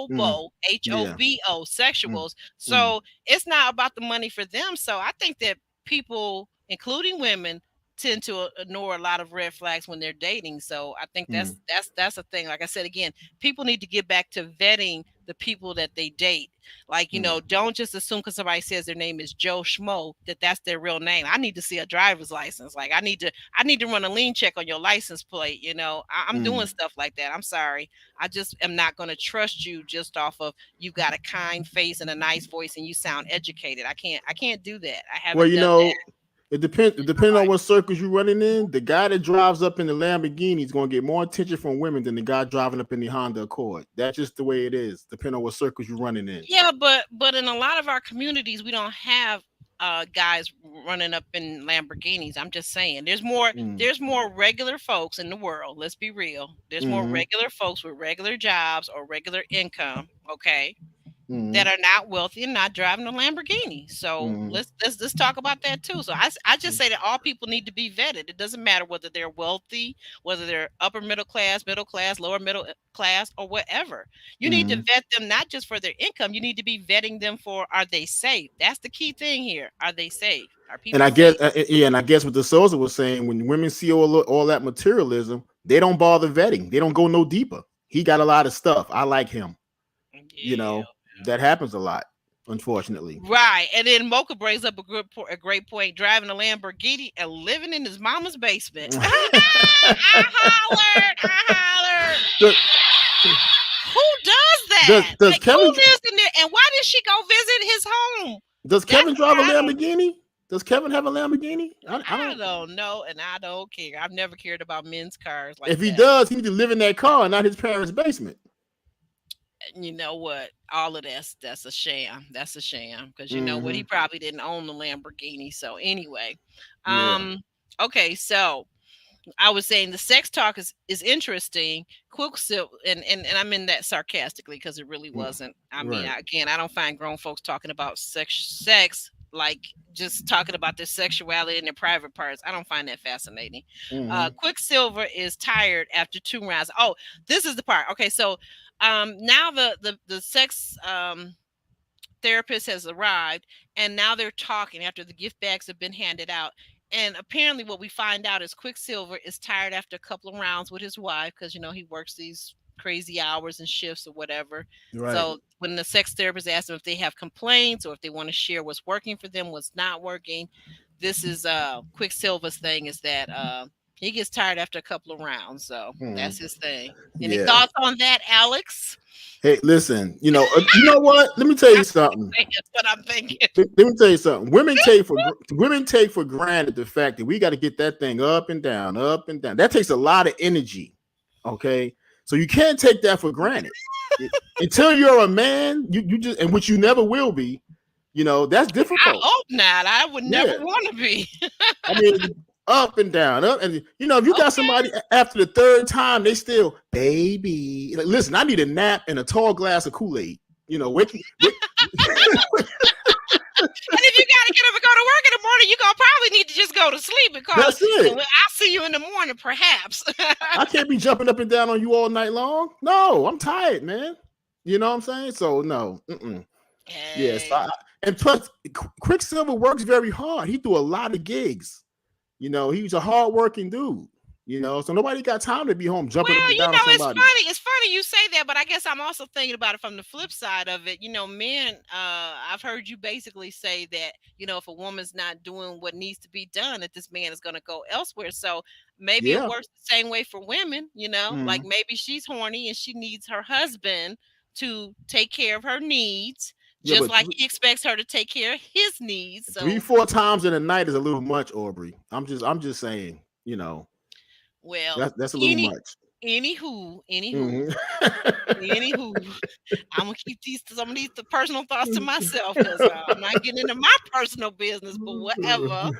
Mm, yeah. Hobo Mm, sexuals. mm, So it's not about the money for them. So I think that people, including women, tend to ignore a lot of red flags when they're dating. So I think mm, that's a thing. Like I said again, people need to get back to vetting the people that they date. Like, you mm, know, don't just assume because somebody says their name is Joe Schmo that that's their real name. I need to see a driver's license. Like I need to run a lean check on your license plate. You know, I'm doing mm. stuff like that. I'm sorry. I just am not going to trust you just off of you got a kind face and a nice voice and you sound educated. I can't do that. I Well, haven't done that it depends. in my Depending on life. what circles you're running in, the guy that drives up in the Lamborghini is going to get more attention from women than the guy driving up in the Honda Accord. That's just the way it is. Depending on what circles you're running in. Yeah, but in a lot of our communities, we don't have guys running up in Lamborghinis. I'm just saying, Mm, there's more regular folks in the world. Let's be real. There's more mm-hmm, regular folks with regular jobs or regular income. Okay, mm-hmm, that are not wealthy and not driving a Lamborghini. So mm-hmm, let's talk about that too. So I just say that all people need to be vetted. It doesn't matter whether they're wealthy, whether they're upper middle class, lower middle class, or whatever. You need to mm-hmm. vet them not just for their income. You need to be vetting them for are they safe? That's the key thing here. Are they safe? Are And people I guess, safe? yeah, and I guess what the Sosa was saying, when women see all that materialism, they don't bother vetting. They don't go no deeper. He got a lot of stuff. I like him. You Yeah. know, that happens a lot, unfortunately. Right. And then Mocha brings up a great point, driving a Lamborghini and living in his mama's basement. I hollered. I hollered. does, Who does does that? does Like, who Kevin lives in there? And why did she go visit his home? does That's Kevin drive a what I don't. Lamborghini? Does Kevin have a Lamborghini? I I don't. don't know, and I don't care. I've never cared about men's cars like If he that. does, he need to live in that car, not his parents' basement. And you know what? All of that's a sham. That's a sham because you know what? Hmm. He probably didn't own the Lamborghini. So anyway, Yeah. um, okay, so I was saying the sex talk is interesting. Quicksilver, and I mean that sarcastically because it really Mm, wasn't. I mean, right. again, I don't find grown folks talking about sex like just talking about their sexuality and their private parts. I don't find that fascinating. Hmm. Quicksilver is tired after 2 rounds. Oh, this is the part. Okay, so now the sex therapist has arrived and now they're talking after the gift bags have been handed out, and apparently what we find out is Quicksilver is tired after a couple of rounds with his wife because you know he works these crazy hours and shifts or whatever. Right. So when the sex therapist asks them if they have complaints or if they want to share what's working for them, what's not working, this is Quicksilver's thing is that he gets tired after a couple of rounds. So Hmm. that's his thing. Any Yeah. thoughts on that, Alex? Hey, listen. You know what? Let me tell you something. That's what I'm thinking. Let me tell you something. Women take for granted the fact that we got to get that thing up and down, up and down. That takes a lot of energy. Okay, so you can't take that for granted. Until you're a man, you just, and which you never will be. That's I difficult. hope not. I would never Yeah, want to be. I mean, up and down, up, and if you got Okay. somebody after the third time, they still baby. Like, listen, I need a nap and a tall glass of Kool-Aid. Wake And if you got to get up and go to work in the morning, you're going to probably need to just go to sleep because That's it. I'll see you in the morning, perhaps. I can't be jumping up and down on you all night long. No, I'm tired, man. You know what I'm saying? So no. Yes. Hey. And plus, Quicksilver works very hard. He do a lot of gigs. He's a hardworking dude. So nobody got time to be home jumping up Well, and down on it's somebody. funny. It's funny you say that, but I guess I'm also thinking about it from the flip side of it. Men, I've heard you basically say that, if a woman's not doing what needs to be done, that this man is going to go elsewhere. So maybe it Yeah. works the same way for women, like Mhm. maybe she's horny and she needs her husband to take care of her needs, Yeah, just but like he expects her to take care of his needs. three, So, 4 times in a night is a little much, Aubrey. I'm just saying. well, That's a little any much. Anywho, Mhm. I'm gonna keep some of these personal thoughts to myself because I'm not getting into my personal business. But whatever,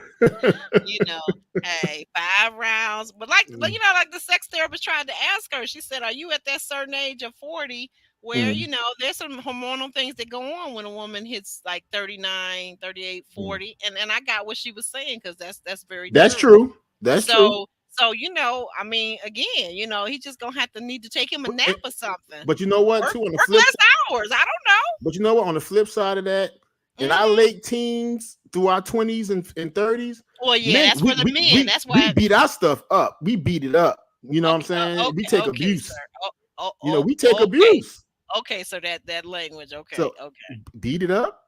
you know, hey, 5 rounds. But like the sex therapist tried to ask her. She said, "Are you at that certain age of 40 where Mhm. there's some hormonal things that go on when a woman hits like 39, 38, Mhm. 40?" And I got what she was saying because that's very That's true. true. That's true. So I mean, again, he's just gonna have to need to take him a But, nap or something. but you know what? Work Too on the work flip. less hours. I don't But you know what? On the flip side of that, in our know. late teens through our 20s and 30s, Well, yeah, men, that's for the men. That's we why. beat our stuff up. We beat it up. You know what I'm Okay, saying? We okay, take okay, abuse. sir. We take Okay, abuse. okay. So that language. Okay, So okay. beat it up.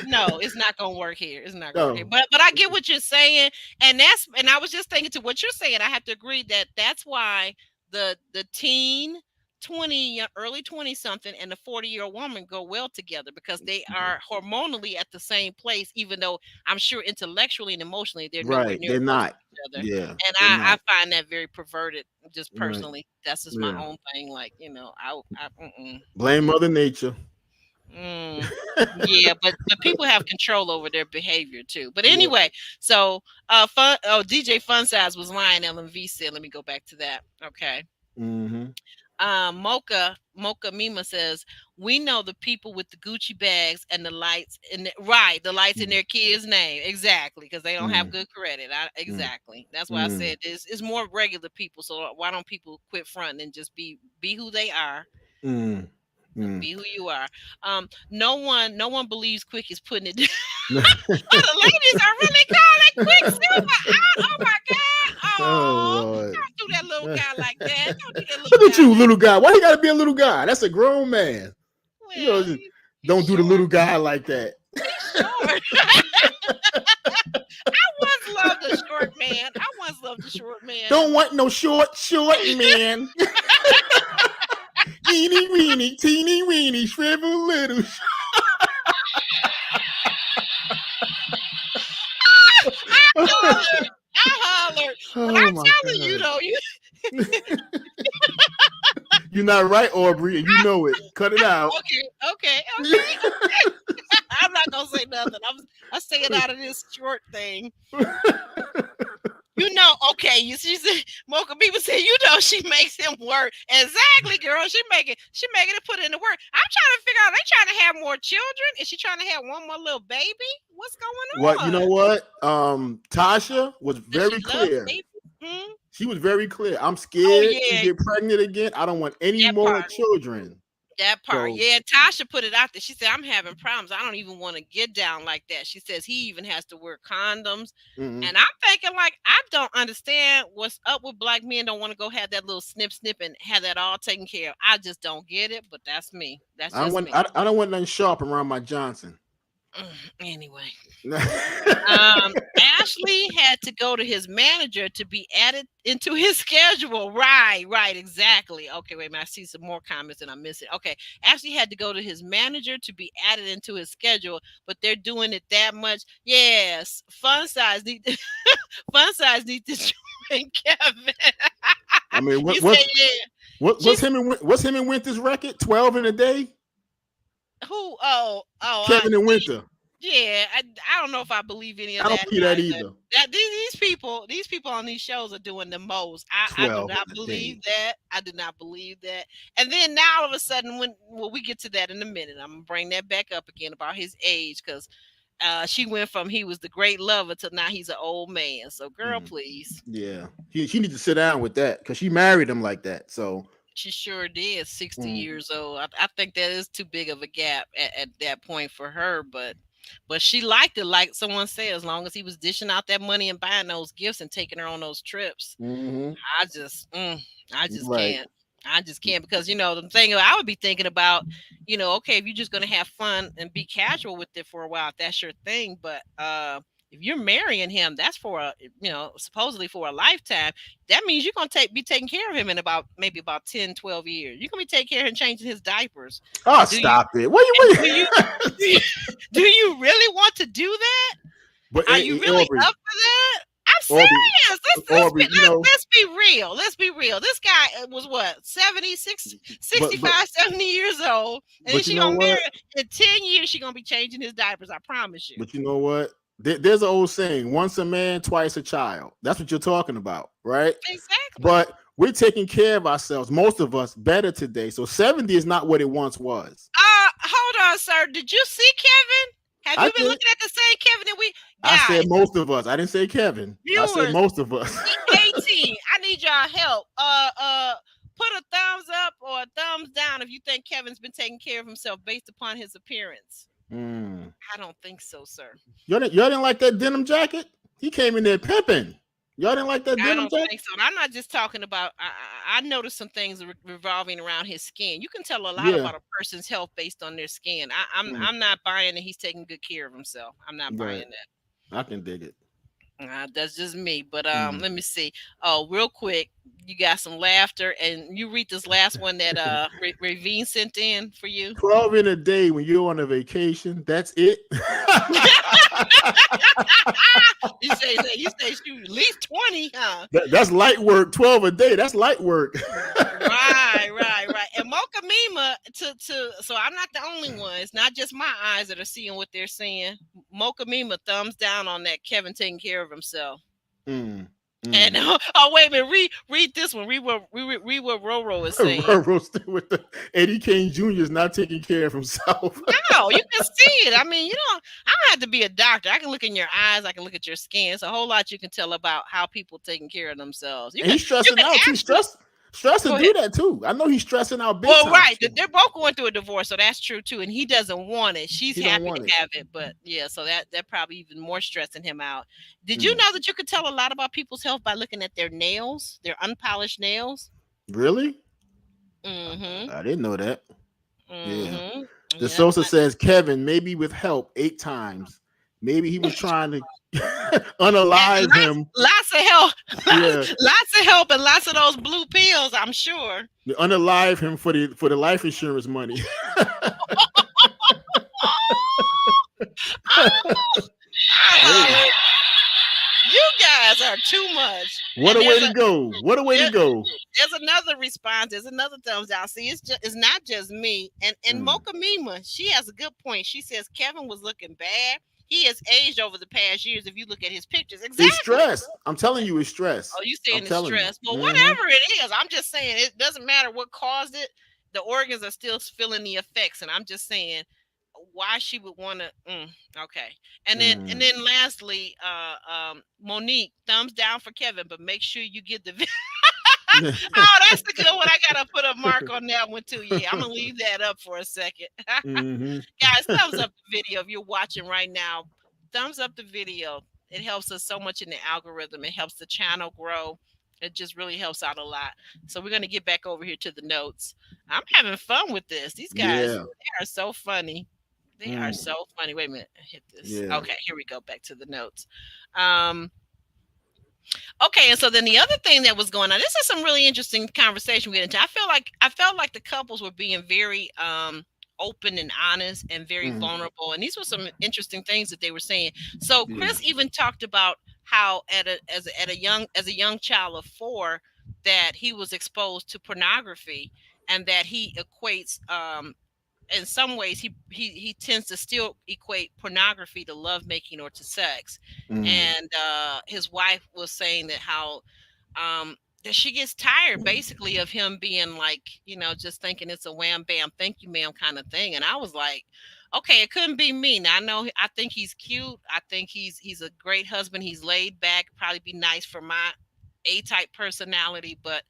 No, it's not gonna work here. It's not gonna work here. No. But I get what you're saying, and I was just thinking to what you're saying. I have to agree that that's why the teen 20 early 20 something and the 40-year-old woman go well together because they are hormonally at the same place, even though I'm sure intellectually and emotionally they're nowhere Right. near They're close to not. each other. Yeah. And They're I not. find that very perverted, just Right. personally. That's just my Yeah. own thing. Like, I Blame Mother Nature. Yeah, but people have control over their behavior too. But Yeah. anyway, so DJ Fun Size was lying. LMV said, let me go back to that. Okay. Mm-hmm. Mocha Mima says, we know the people with the Gucci bags and the lights the lights in their kids' name. Exactly, because they don't have good credit. Exactly. That's why I said it's more regular people. So why don't people quit fronting and just be who they are? Be who you are. No one believes Quick is putting it down. Oh, the ladies are really calling Quicksilver out. Oh my God. Oh, don't do that little guy like that. Don't do that little Look at guy you, like little guy. Why you gotta be a little guy? That's a grown man. Well, Don't do the little guy like that. He's short. I once loved a short man. Don't want no short man. Teeny weeny, teeny weeny, shrivel little. I hollered. But I'm telling you though, you're not right, Aubrey, and you know it. Cut it out. Okay. I'm not gonna say nothing. I'm staying out of this short thing. Okay. You see, Mocha people say, she makes him work. Exactly, girl. She making it put in the work. I'm trying to figure out. They trying to have more children. Is she trying to have one more little baby? What's going on? What you know? What Tasha was very clear. She was very clear. I'm scared to get pregnant again. I don't want any more children. That part. So, yeah, Tasha put it out there. She said, I'm having problems. I don't even want to get down like that. She says he even has to wear condoms. And I'm thinking, like, I don't understand what's up with black men don't want to go have that little snip and have that all taken care of. I just don't get it, but that's me. That's just me. I don't want nothing sharp around my Johnson. Anyway. Ashley had to go to his manager to be added into his schedule. Right, exactly. Okay, wait a minute. I see some more comments and I'm missing. Okay, Ashley had to go to his manager to be added into his schedule, but they're doing it that much. Yes, Fun Size need to join Kevin. I mean, what's him and Winter's record? 12 in a day. Who? Kevin and Winter. Yeah, I don't know if I believe any of that. I don't believe that either. These people on these shows are doing the most. I do not believe that. I do not believe that. And then now all of a sudden, when we get to that in a minute, I'm gonna bring that back up again about his age because she went from he was the great lover to now he's an old man. So, girl, please. Yeah, she needs to sit down with that because she married him like that. So. She sure did. 60 years old. I think that is too big of a gap at that point for her, but she liked it, like someone said, as long as he was dishing out that money and buying those gifts and taking her on those trips. I just can't. I just can't because the thing I would be thinking about, okay, if you're just gonna have fun and be casual with it for a while, if that's your thing, but if you're marrying him, that's for supposedly for a lifetime. That means you're going to be taking care of him in maybe about 10, 12 years. You're going to be taking care of him, changing his diapers. Oh, stop it. What do you really want to do that? Are you really up for that? I'm serious. Aubrey, Let's be real. Let's be real. This guy was what, 76, 65, 70 years old. And then she gonna marry in 10 years, she gonna be changing his diapers. I promise you. But you know what? There's an old saying, once a man, twice a child. That's what you're talking about, right? Exactly. But we're taking care of ourselves, most of us, better today. So 70 is not what it once was. Hold on, sir. Did you see Kevin? Have you been looking at the same Kevin that we? Guys, I said most of us. I didn't say Kevin. Viewers, I said most of us. 18. I need y'all help. Put a thumbs up or a thumbs down if you think Kevin's been taking care of himself based upon his appearance. I don't think so, sir. Y'all didn't like that denim jacket? He came in there pimping. Y'all didn't like that denim jacket? I don't think so. And I'm not just talking about. I noticed some things revolving around his skin. You can tell a lot about a person's health based on their skin. I'm not buying that he's taking good care of himself. I'm not buying that. I can dig it. That's just me. But let me see. Oh, real quick, you got some laughter, and you read this last one that Ravine sent in for you. 12 in a day when you're on a vacation. That's it. You say shoot, at least 20, huh? That's light work. 12 a day. That's light work. Right. And Mocha Mima, so I'm not the only one. It's not just my eyes that are seeing what they're seeing. Mocha Mima, thumbs down on that Kevin taking care of himself. And wait a minute, read this one. Read what Roro is saying. Roro with the Eddie Kane Jr. is not taking care of himself. No, you can see it. I mean, I don't have to be a doctor. I can look in your eyes. I can look at your skin. It's a whole lot you can tell about how people taking care of themselves. He's stressing out. He's stressed to do that too. I know he's stressing out big time. Right. They're both going through a divorce, so that's true too. And he doesn't want it. She's happy to have it, but yeah, so that probably even more stressing him out. Did you know that you could tell a lot about people's health by looking at their nails, their unpolished nails? Really? I didn't know that. Yeah. The Sosa says, Kevin, maybe with help 8 times. Maybe he was trying to unalive him. Lots of help. Lots of help and lots of those blue pills, I'm sure. Unalive him for the life insurance money. You guys are too much. What a way to go. What a way to go. There's another response. There's another thumbs down. See, it's not just me. And Mocha Mima, she has a good point. She says Kevin was looking bad. He has aged over the past years if you look at his pictures. Exactly. It's stress. I'm telling you, it's stress. Oh, you saying it's stress. Well, whatever it is, I'm just saying it doesn't matter what caused it. The organs are still feeling the effects. And I'm just saying why she would want to. Okay. And then lastly, Monique, thumbs down for Kevin, but make sure you get the video. Oh, that's the good one. I gotta put a mark on that one too. Yeah, I'm gonna leave that up for a second. Guys, thumbs up the video if you're watching right now. Thumbs up the video. It helps us so much in the algorithm. It helps the channel grow. It just really helps out a lot. So we're gonna get back over here to the notes. I'm having fun with this. These guys, they are so funny. They are so funny. Wait a minute, hit this. Yeah. Okay, here we go. Back to the notes. Okay, and so then the other thing that was going on, this is some really interesting conversation we get into. I felt like the couples were being very open and honest and very vulnerable, and these were some interesting things that they were saying. So Chris even talked about how as a young child of 4 that he was exposed to pornography, and that he equates in some ways he tends to still equate pornography to lovemaking or to sex. And his wife was saying that how that she gets tired basically of him being like, just thinking it's a wham bam thank you ma'am kind of thing. And I was like, okay, it couldn't be me. Now I think he's cute. I think he's a great husband. He's laid back, probably be nice for my A-type personality, but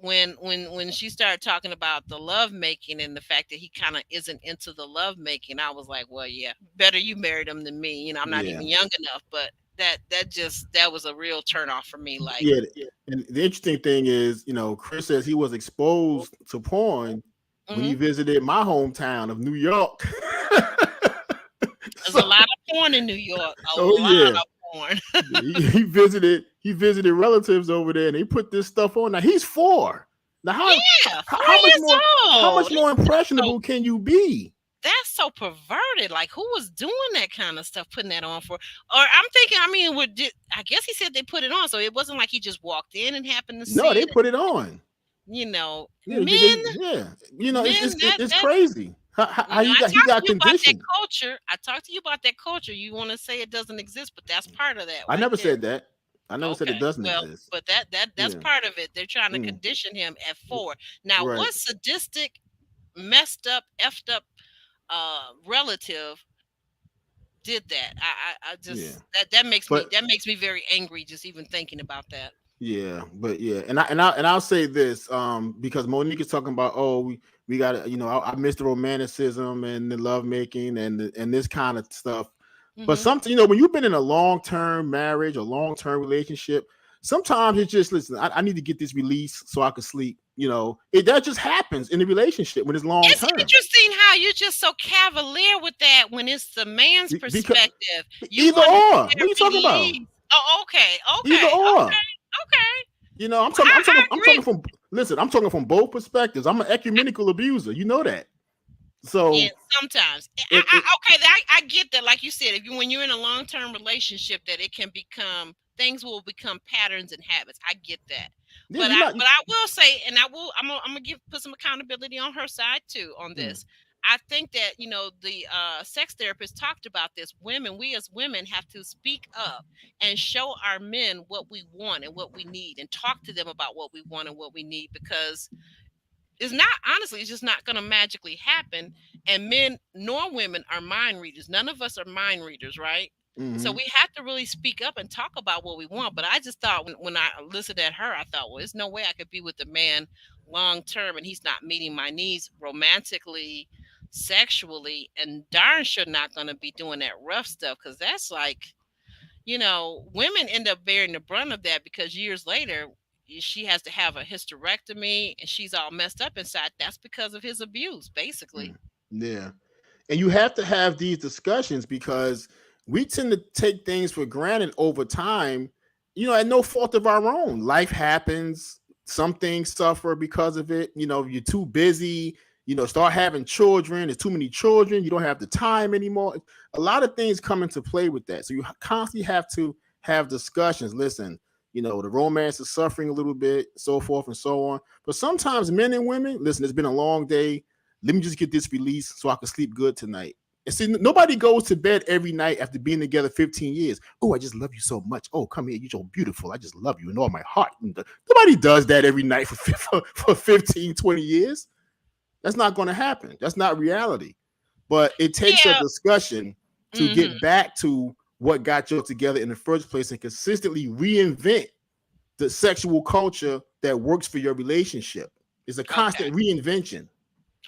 when she started talking about the love making and the fact that he kind of isn't into the love making, I was like, well, yeah, better you married him than me. I'm not even young enough, but that was a real turnoff for me. Like, and the interesting thing is, Chris says he was exposed to porn when he visited my hometown of New York. There's a lot of porn in New York. A lot of porn. he visited relatives over there, and they put this stuff on. Now he's 4. Now how much more impressionable can you be? That's so perverted. Like, who was doing that kind of stuff, putting that on for? Or I'm thinking, I guess he said they put it on, so it wasn't like he just walked in and happened to No, see they it. put it on. You know, Yeah, men, it's men, it's that crazy. How I he talked to got you about that conditioned. culture. I talked to you about that culture. You want to say it doesn't exist, but that's part of that I right never there. said that. I never said it Okay. doesn't Well, exist. but that's Yeah. part of it. They're trying to Mm. condition him at 4. Now, Right. what sadistic, messed up, effed up relative did that? I Yeah. just that makes me But very angry just even thinking about that. yeah, but yeah, and I'll say this, because Monique is talking about, oh, we got to, I miss the romanticism and the love making and this kind of stuff. But Hmm. something, when you've been in a long term marriage, a long term relationship, sometimes it's just, listen, I need to get this release so I can sleep. That just happens in the relationship when it's long It's term. interesting how you're just so cavalier with that when it's the man's Because perspective. You either want to or, get what are a you talking about? release. Oh, okay, Either okay, or. okay, okay. I'm talking. I'm I talking. I'm agree. talking from. Listen, I'm talking from both perspectives. I'm an ecumenical abuser. You know that. Yeah, So sometimes. it Okay, I get that. Like you said, when you're in a long-term relationship, that it can become things will become patterns and habits. I get that. yeah, But you're I not. but I will say, and I'm gonna put some accountability on her side too on Mm, this. I think that the sex therapist talked about this. We as women have to speak up and show our men what we want and what we need, and talk to them about what we want and what we need, because it's not, honestly, it's just not going to magically happen. And men nor women are mind readers. None of us are mind readers, right? So hmm we have to really speak up and talk about what we want. But I just thought, when I listened at her, I thought, well, there's no way I could be with a man long term and he's not meeting my needs romantically, sexually, and darn sure not going to be doing that rough stuff, because that's like, women end up bearing the brunt of that, because years later she has to have a hysterectomy and she's all messed up inside. That's because of his abuse, basically. Yeah, and you have to have these discussions because we tend to take things for granted over time. At no fault of our own. Life happens. Some things suffer because of it. You're too busy. Start having children. There's too many children. You don't have the time anymore. A lot of things come into play with that. So you constantly have to have discussions. Listen, the romance is suffering a little bit, so forth and so on. But sometimes men and women, listen, it's been a long day. Let me just get this release so I can sleep good tonight. And see, nobody goes to bed every night after being together 15 years. Oh, I just love you so much. Oh, come here. You're so beautiful. I just love you in all my heart. Nobody does that every night for 15, 20 years. That's not going to happen. That's not reality. But it takes a Yeah. discussion to Hmm. get back to what got you together in the first place and consistently reinvent the sexual culture that works for your relationship. It's a Okay. constant reinvention.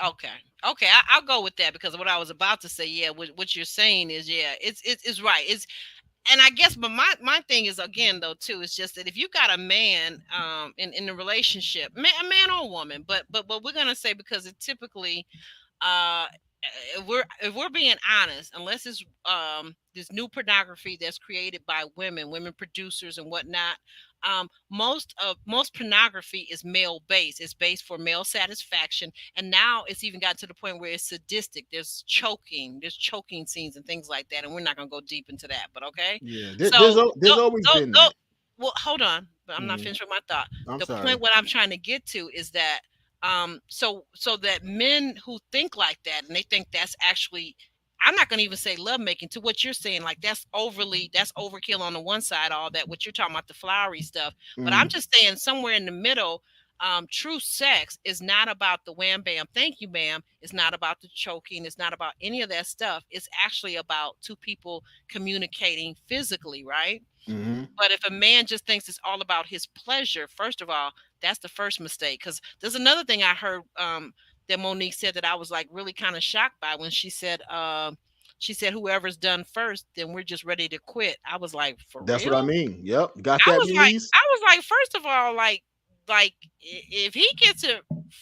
Okay. Okay. I'll go with that, because what I was about to say, yeah, what you're saying is, yeah, it's right. And I guess, but my thing is, again, though, too, it's just that if you got a man in the relationship, a man or a woman, but we're gonna say, because it typically, uh if we're being honest, unless it's this new pornography that's created by women producers and whatnot, most pornography is male based. It's based for male satisfaction, and now it's even got to the point where it's sadistic. There's choking scenes and things like that, and we're not going to go deep into that, but okay. Yeah, So there's always been that. well, hold on, but I'm not Mhm. finished with my thought. I'm The sorry. point what I'm trying to get to is that so that men who think like that, and they think that's actually, I'm not going to even say lovemaking, to what you're saying, like that's overkill on the one side, all that what you're talking about, the flowery stuff. But I'm Mhm. just saying, somewhere in the middle, true sex is not about the wham bam thank you ma'am. It's not about the choking. It's not about any of that stuff. It's actually about two people communicating physically, right? Mhm. But if a man just thinks it's all about his pleasure, first of all, that's the first mistake. Because there's another thing I heard, that Monique said, that I was like really kind of shocked by, when she said whoever's done first, then we're just ready to quit. I was like, for That's what I real? mean. Yep. Got that release? I was like, first of all, if he gets it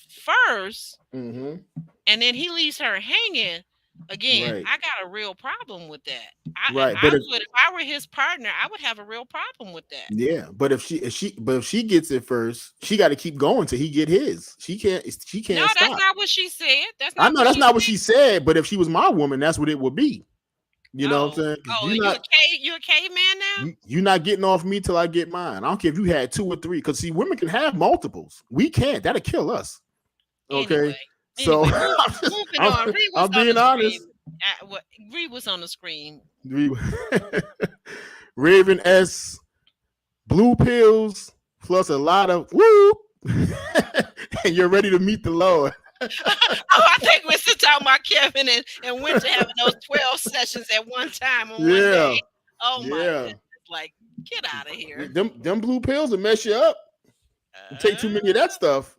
first Mhm. and then he leaves her hanging again, Right. I got a real problem with that. Right. I would, if I were his partner, I would have a real problem with that. Yeah, but if she gets it first, she got to keep going till he get his. She can't No, that's stop. not what she said. That's I not know what that's she not what said. she said, but if she was my woman, that's what it would be. You know what I'm saying? Because you a caveman now? you're not getting off me till I get mine. I don't care if you had 2 or 3. Because see, women can have multiples. We can't. That'll kill us. Okay. So moving on. I'm being honest. Read what's on the screen. Raven S. Blue pills plus a lot of woo. And you're ready to meet the Lord. I think we're still talking about Kevin and Winter having those 12 sessions at one time on one day. Oh my goodness. Like, get out of here. Them blue pills will mess you up. You take too many of that stuff.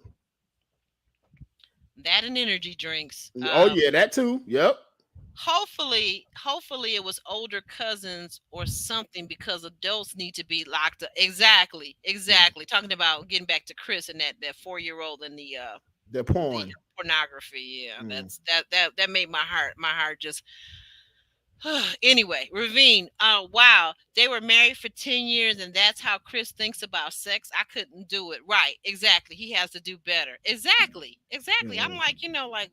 That and energy drinks. That too. Yep. Hopefully it was older cousins or something, because adults need to be locked up. Exactly. Talking about getting back to Chris and that 4-year-old and the pornography. Yeah, that made my heart just. Anyway, Ravine. Wow, they were married for 10 years, and that's how Chris thinks about sex. I couldn't do it. Right, exactly. He has to do better. Exactly. I'm like,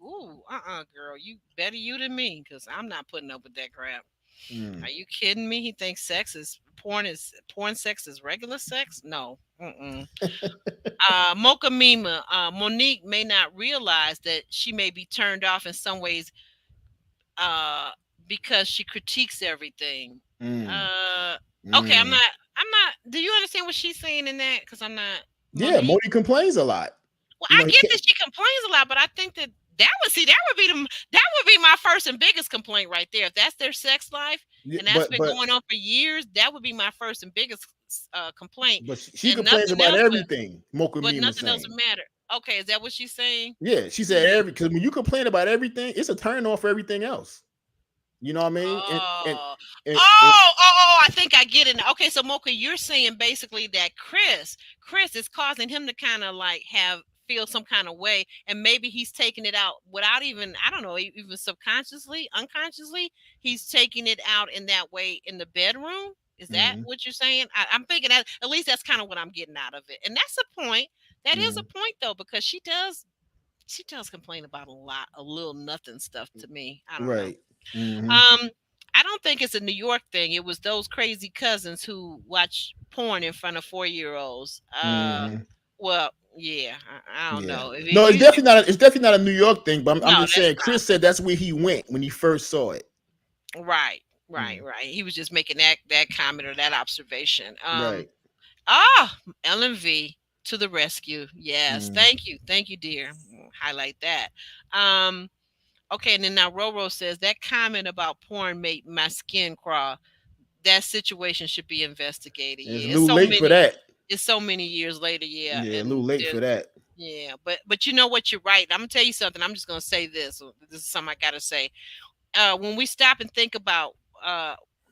ooh, girl, you better you than me, because I'm not putting up with that crap. Are you kidding me? He thinks porn sex is regular sex? No. Mocha Mima, Monique may not realize that she may be turned off in some ways because she critiques everything. Okay, I'm not. Do you understand what she's saying in that? Because I'm not. Yeah, Monique complains a lot. Well, I get that she complains a lot, but I think that would be my first and biggest complaint right there. If that's their sex life, and that's been going on for years, that would be my first and biggest complaint. But she complains about everything. Mocha but Mima nothing else would matter. Okay, is that what she's saying? Yeah, she said because when you complain about everything, it's a turn off for everything else. You know what I mean? I think I get it. Okay, so Mocha, you're saying basically that Chris is causing him to kind of like feel some kind of way, and maybe he's taking it out without even, I don't know, even subconsciously, unconsciously, he's taking it out in that way in the bedroom. Is that what you're saying? I'm thinking that at least that's kind of what I'm getting out of it, and that's a point. That is a point though, because she does complain about a little nothing stuff to me. I don't know. I don't think it's a New York thing. It was those crazy cousins who watch porn in front of 4-year-olds. Well, yeah, I don't know. No, it's definitely not a New York thing. But I'm just saying, Chris said that's where he went when he first saw it. Right. He was just making that comment or that observation. Right. Ellen V to the rescue. Yes, thank you, dear. Highlight that. Okay, and then now Roro says that comment about porn made my skin crawl. That situation should be investigated. It's a little late for that. It's so many years later. Yeah, a little late for that. Yeah, but you know what? You're right. I'm gonna tell you something. I'm just gonna say this. This is something I gotta say. When we stop and think about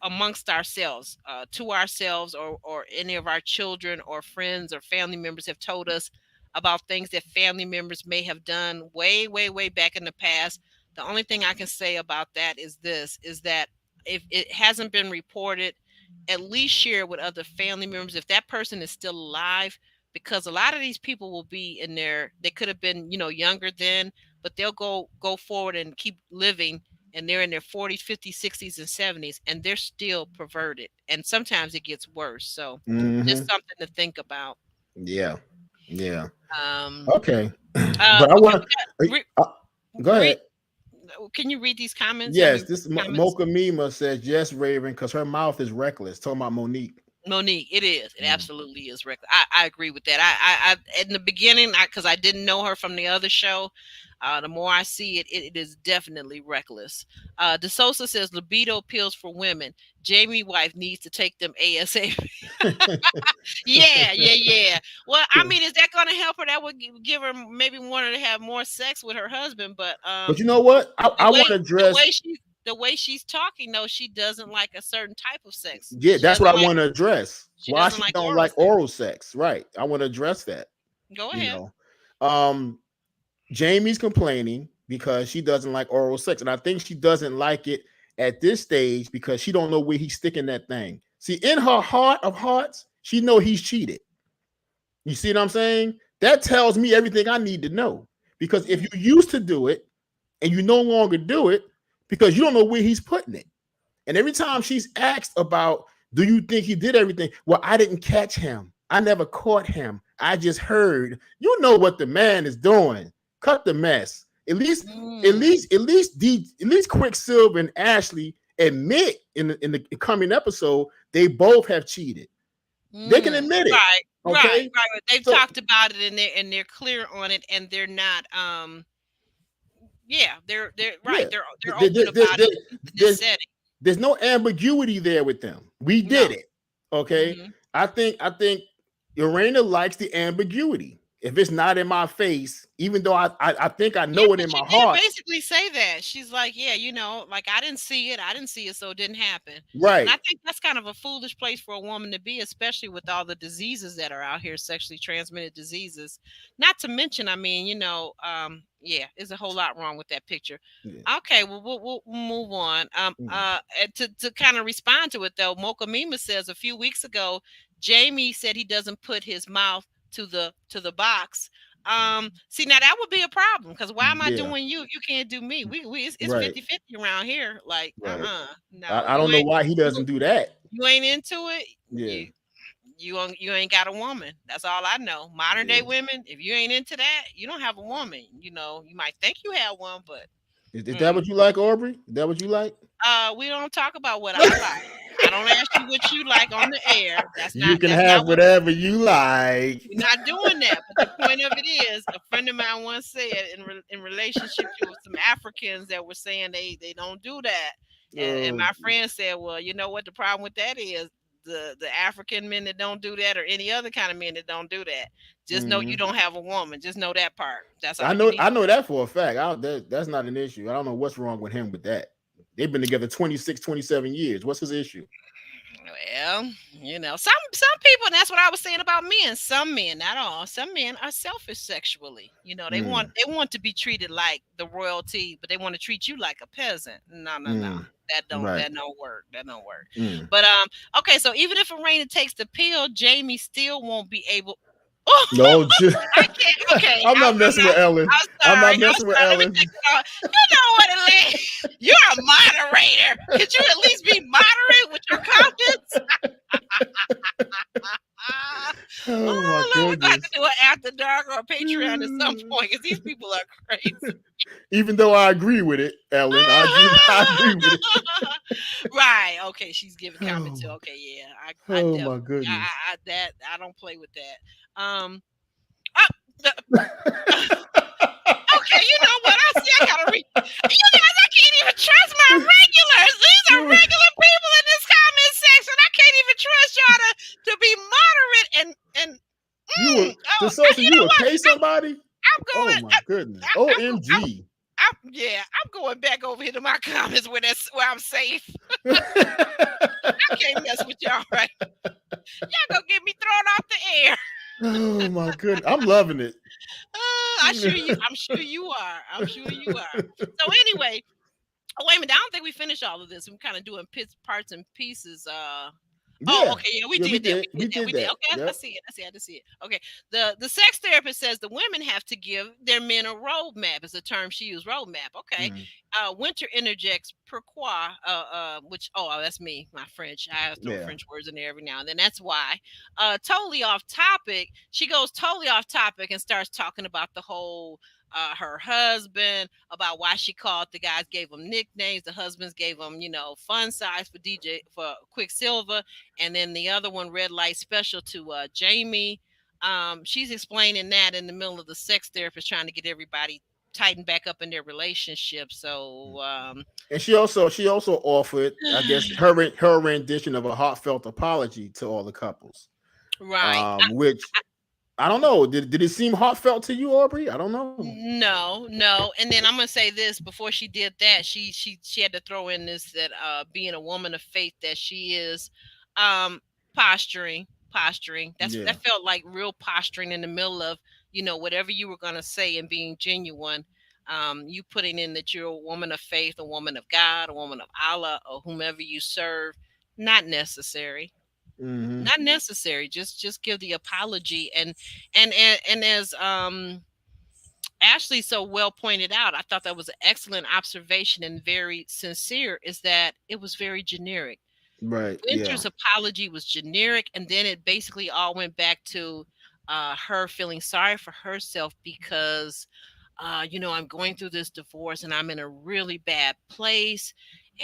amongst ourselves, to ourselves, or any of our children or friends or family members have told us about things that family members may have done way back in the past. The only thing I can say about that is that if it hasn't been reported, at least share it with other family members if that person is still alive, because a lot of these people will be in they could have been, younger then, but they'll go forward and keep living, and they're in their 40s, 50s, 60s, and 70s, and they're still perverted. And sometimes it gets worse. So just something to think about. Yeah. Okay. But I want to go ahead. Can you read these comments? Yes, this Mocha Mima says, yes, Raven, because her mouth is reckless. Talking about Monique, it is. It absolutely is reckless. I agree with that. I in the beginning, because I didn't know her from the other show. The more I see it, it is definitely reckless. DeSosa says libido pills for women. Jamie wife needs to take them ASAP. Yeah. Well, I mean, is that going to help her? That would give her maybe want her to have more sex with her husband. But you know what? I want to address the way she's talking. Though she doesn't like a certain type of sex. Yeah, that's what I want to address. Why she don't like oral sex? Right. I want to address that. Go ahead. Jamie's complaining because she doesn't like oral sex, and I think she doesn't like it at this stage because she don't know where he's sticking that thing. See, in her heart of hearts, she know he's cheated. You see what I'm saying? That tells me everything I need to know, because if you used to do it and you no longer do it because you don't know where he's putting it, And every time she's asked about, do you think he did everything? Well, I didn't catch him. I never caught him. I just heard. You know what the man is doing. Cut the mess. At least Quicksilver and Ashley admit in the coming episode they both have cheated. They can admit it. Right, Okay? right. They've talked about it and they're clear on it, and they're not yeah, they're right. Yeah. They're open about it in this setting. There's no ambiguity there with them. We did it. Okay. Mhm. I think Urena likes the ambiguity. If it's not in my face, even though I think I know it in my heart. Basically say that. She's like, yeah, like I didn't see it. So it didn't happen. Right. And I think that's kind of a foolish place for a woman to be, especially with all the diseases that are out here, sexually transmitted diseases. Not to mention, I mean, yeah, there's a whole lot wrong with that picture. Yeah. Okay, well, we'll move on. To kind of respond to it though, Mocha Mima says a few weeks ago, Jamie said he doesn't put his mouth to the box. See, now that would be a problem because why am I doing you? You can't do me. It's 50-50 around here. Like, no. I don't know why he doesn't do that. You ain't into it. Yeah. You ain't got a woman. That's all I know. Modern day women, if you ain't into that, you don't have a woman. You might think you have one, but is that what you like, Aubrey? Is that what you like? We don't talk about what I like. I don't ask you what you like on the air. You can have whatever you like. We're not doing that. But the point of it is, a friend of mine once said in relationship with some Africans that were saying they don't do that. And my friend said, well, you know what the problem with that is? The African men that don't do that, or any other kind of men that don't do that, just know you don't have a woman. Just know that part. That's all. I know that for a fact. That's not an issue. I don't know what's wrong with him with that. They've been together 26, 27 years. What's his issue? Well, some people, and that's what I was saying about men. Some men, not all, some men are selfish sexually. They want to be treated like the royalty, but they want to treat you like a peasant. No. That don't work. That don't work. But okay, so even if Irena takes the pill, Jamie still won't be able. Oh, no, I can't. Okay, I'm not messing with Ellen. I'm not messing with Ellen. You know what, Elaine? You're a moderator. Could you at least be moderate with your comments? My goodness. We're going to do an after dark or a Patreon at some point because these people are crazy. Even though I agree with it, Ellen, I agree with it. Right. Okay. She's giving comments too. Okay. Yeah. My goodness. I don't play with that. Okay. You know what? I gotta read. You guys, I can't even trust my regulars. These are regular people in this comment section. I can't even trust y'all to be moderate and. You would pay somebody? I'm going. Oh my goodness! OMG! I'm going back over here to my comments where I'm safe. I can't mess with y'all, right? Y'all gonna get me thrown off the air. Oh my goodness! I'm loving it. I'm sure you are. So anyway, wait a minute. I don't think we finished all of this. We're kind of doing parts and pieces. Okay, we did that. We did that. Okay, yep. I see it. Okay, the sex therapist says the women have to give their men a roadmap. Is the term she used, roadmap. Okay, Winter interjects pourquoi, which that's me, my French. I have to throw French words in there every now and then. That's why. Totally off topic. She goes totally off topic and starts talking about the whole. Her husband, about why she called the guys, gave them nicknames. The husbands gave them, fun size for Quicksilver, and then the other one, Red Light Special, to Jamie. She's explaining that in the middle of the sex therapist trying to get everybody tightened back up in their relationship. So, and she also offered, I guess, her rendition of a heartfelt apology to all the couples, right? Which. I don't know. Did it seem heartfelt to you, Aubrey? I don't know. No. And then I'm gonna say this: before she did that, she had to throw in this that being a woman of faith that she is, posturing. That felt like real posturing in the middle of whatever you were gonna say and being genuine. You putting in that you're a woman of faith, a woman of God, a woman of Allah, or whomever you serve. Not necessary. Mm-hmm. Not necessary. Just give the apology and Ashley so well pointed out, I thought that was an excellent observation and very sincere, is that it was very generic. Right. Yeah. Winter's apology was generic, and then it basically all went back to her feeling sorry for herself because, I'm going through this divorce and I'm in a really bad place.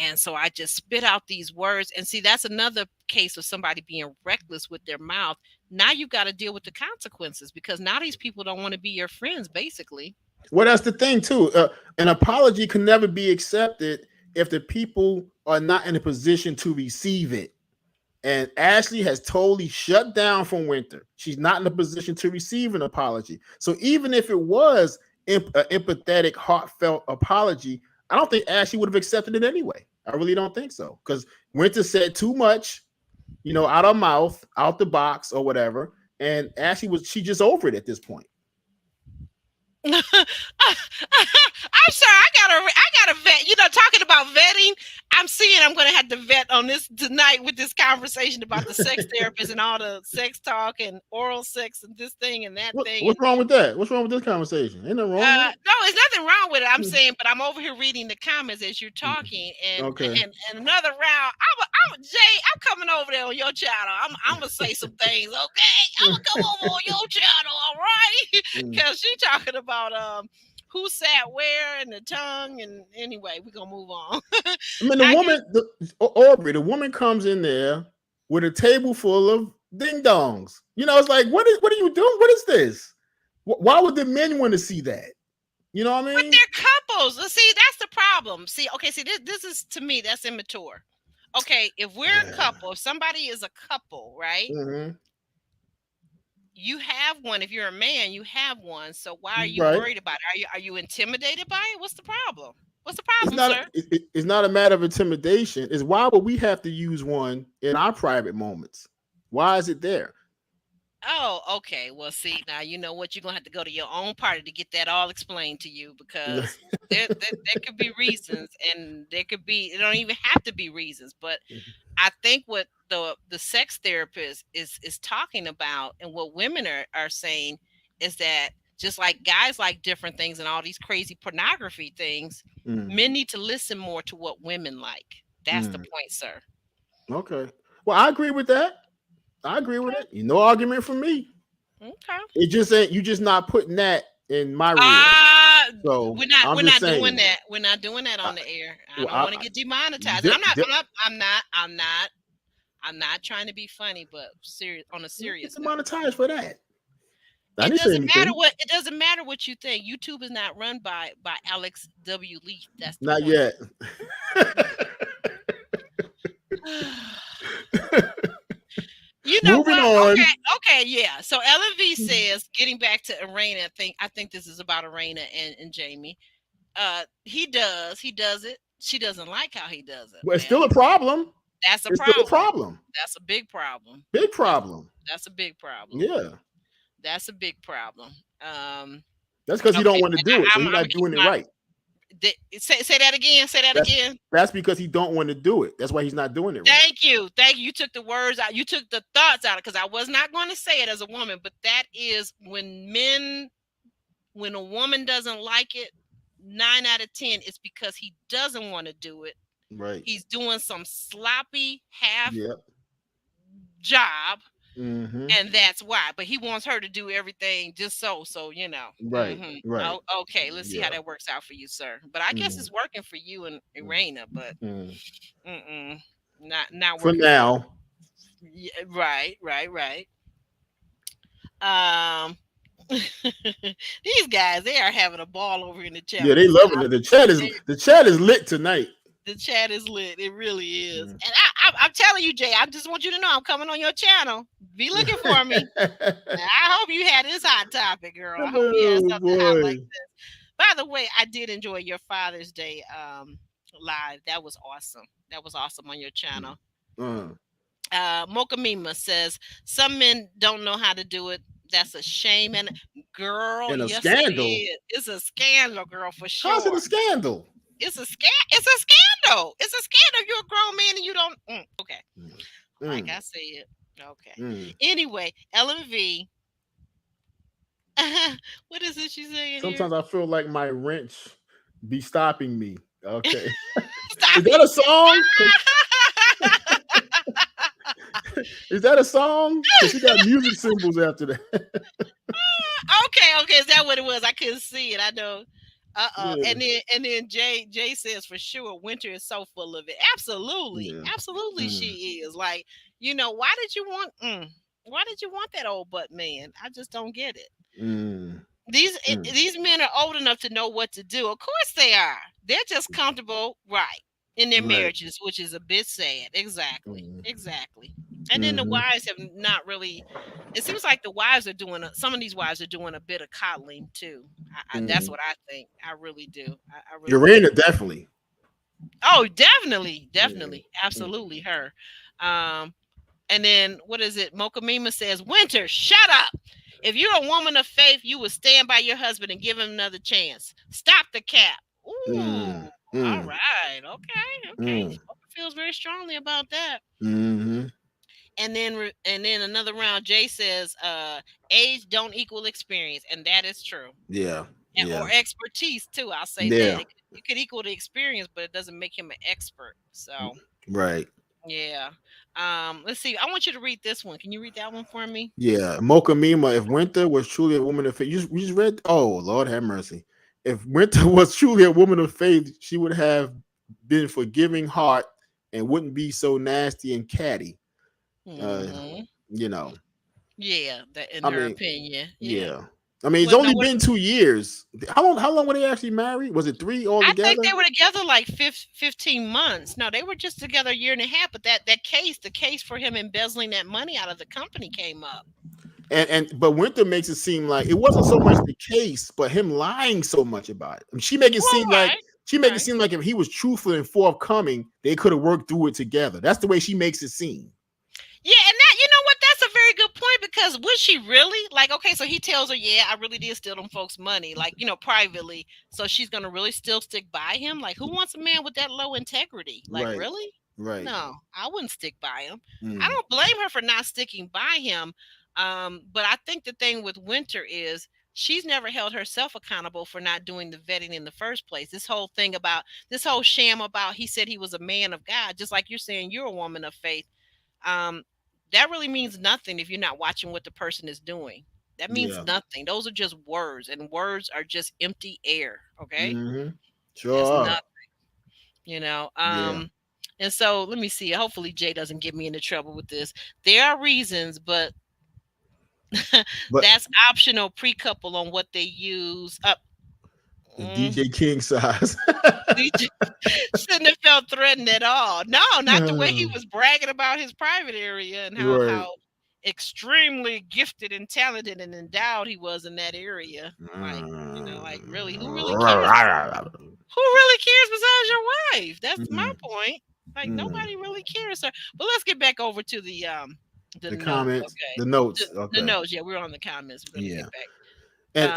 And so I just spit out these words. And see, that's another case of somebody being reckless with their mouth. Now you've got to deal with the consequences because now these people don't want to be your friends, basically. Well, that's the thing too. An apology can never be accepted if the people are not in a position to receive it. And Ashley has totally shut down from Winter. She's not in a position to receive an apology. So even if it was an empathetic, heartfelt apology, I don't think Ashley would have accepted it anyway. I really don't think so. Because Winter said too much, out her mouth, out the box or whatever. And she just over it at this point. I'm sorry. I gotta vet. Talking about vetting, I'm seeing I'm gonna have to vet on this tonight with this conversation about the sex therapist and all the sex talk and oral sex and this thing and that thing. What's wrong with that? What's wrong with this conversation? Ain't nothing wrong with it? No, there's nothing wrong with it. I'm saying, but I'm over here reading the comments as you're talking, and Okay. and another round. Jay, I'm coming over there on your channel. I'm gonna say some things, okay? I'm gonna come over on your channel, all right? Because she talking about who sat where and the tongue, and anyway, we're gonna move on. I mean, Aubrey, the woman comes in there with a table full of ding dongs. It's like, what are you doing? What is this? Why would the men want to see that? You know what I mean? But they're couples. See, that's the problem. See, this is, to me, that's immature. Okay, if we're a couple, if somebody is a couple, right? Mm-hmm. You have one. If you're a man, you have one. So why are you worried about it? Are you intimidated by it? What's the problem? What's the problem, sir? It's not a matter of intimidation. It's why would we have to use one in our private moments? Why is it there? Oh, okay. Well, see, now you know what, you're gonna have to go to your own party to get that all explained to you, because there could be reasons, and it don't even have to be reasons. But I think what the sex therapist is talking about, and what women are saying, is that just like guys like different things and all these crazy pornography things, men need to listen more to what women like. That's the point, sir. Okay. Well, I agree with that. I agree with it. No argument from me. Okay. It just ain't, you just not putting that in my reel. So we're not doing that. We're not doing that on the air. I don't want to get demonetized. I'm not trying to be funny, but on a serious note. Demonetized for that. It doesn't matter what you think. YouTube is not run by Alex W. Leath. That's the not point. Yet. Moving on. Okay, yeah. So LV says, getting back to Arena, I think this is about Arena and Jamie. He does it. She doesn't like how he does it. Well, it's still a problem. That's a problem. Still a problem. That's a big problem. Big problem. That's a big problem. Yeah. That's a big problem. That's because you don't want to do it. So you're not doing it right. Say that again. Again. That's because he don't want to do it. That's why he's not doing it right. Thank you. You took the words out. You took the thoughts out, because I was not going to say it as a woman, but that is when a woman doesn't like it, 9 out of 10, it's because he doesn't want to do it. Right. He's doing some sloppy half job. Mm-hmm. And that's why. But he wants her to do everything just so Right. Mm-hmm. Right. Oh, okay, let's see how that works out for you, sir. But I guess it's working for you and Irena, but not for now. Yeah, right. These guys, they are having a ball over in the chat. Yeah, they loving it. The chat is lit tonight. The chat is lit. It really is. And I'm telling you, Jay, I just want you to know I'm coming on your channel. Be looking for me. I hope you had this hot topic, girl. I hope you had something hot like this. By the way, I did enjoy your Father's Day live. That was awesome. That was awesome on your channel. Mocha Mima says, some men don't know how to do it. That's a shame. And girl, and a scandal. It's a scandal, girl, for sure. How's it a scandal? It's a scandal. It's a scandal. You're a grown man and you don't. Okay. Like I said. Okay. Anyway, LMV. What is it she's saying here? Sometimes I feel like my wrench be stopping me. Okay. Is Stop that it. a song? Is that a song? Because she got music symbols after that. Okay, is that what it was? I couldn't see it. I know. Yeah. And then Jay says for sure Winter is so full of it. Absolutely. Yeah. Absolutely Mm, she is. Like, why did you want that old butt man? I just don't get it. mm, mm, These men are old enough to know what to do. Of course they are. They're just comfortable, right, in their right. marriages, which is a bit sad. Exactly. Mm, Exactly. And then the mm-hmm. wives have not really. It seems like the wives are doing some of these wives are doing a bit of coddling too. That's Mm. what I think. I really do. I really do. Urania definitely. Oh, definitely, Mm, definitely, mm, absolutely her. Um, and then what is it? Mokamima says, Winter, shut up. If you're a woman of faith, you would stand by your husband and give him another chance. Stop the cap. Ooh, mm, all mm, right. Okay, okay. mm, She feels very strongly about that. mm-hmm. And then another round, Jay says, age don't equal experience, and that is true. Yeah. Or Yeah. expertise too. I'll say that. Yeah. It could equal the experience, but it doesn't make him an expert. So Right. yeah. Let's see. I want you to read this one. Can you read that one for me? Yeah. Mocha Mima, if Winter was truly a woman of faith, you just read, oh, Lord have mercy. If Winter was truly a woman of faith, she would have been forgiving heart and wouldn't be so nasty and catty. Uh, Hmm. you know, Yeah, that in I her mean, opinion. Yeah. yeah. I mean, it's What no only what been 2 years. How long were they actually married? Was it 3 I think altogether? they were together like 15 months. No, they were just together a year and a half, but the case for him embezzling that money out of the company came up. And but Winter makes it seem like it wasn't so much the case, but him lying so much about it. I mean, Well, right. she make it Right. seem like if he was truthful and forthcoming, they could have worked through it together. That's the way she makes it seem. Yeah, and that you know what? That's a very good point because was she really like okay? So he tells her, "Yeah, I really did steal them folks' money, like privately." So she's gonna really still stick by him. Like, who wants a man with that low integrity? Like, Right, really? right. No, I wouldn't stick by him. I Mm, don't blame her for not sticking by him. But I think the thing with Winter is she's never held herself accountable for not doing the vetting in the first place. This whole sham about he said he was a man of God, just like you're saying you're a woman of faith um, that really means nothing if you're not watching what the person is doing. That means yeah. nothing. Those are just words, and words are just empty air. Okay, Mm-hmm. that's Sure are. nothing. You know. Yeah. And so let me see. Hopefully, Jay doesn't get me into trouble with this. There are reasons, but But that's optional pre-couple on what they use. the Mm, DJ King size. DJ shouldn't have felt threatened at all. No, not the way he was bragging about his private area and Right. how extremely gifted and talented and endowed he was in that area. Like, like really, who really cares? Who really cares besides your wife? That's my Mm, point. Like mm. nobody really cares, sir. But let's get back over to the The notes, comments, okay? the notes. The Okay. notes. Yeah, we're on the comments. We're gonna Yeah. get back. And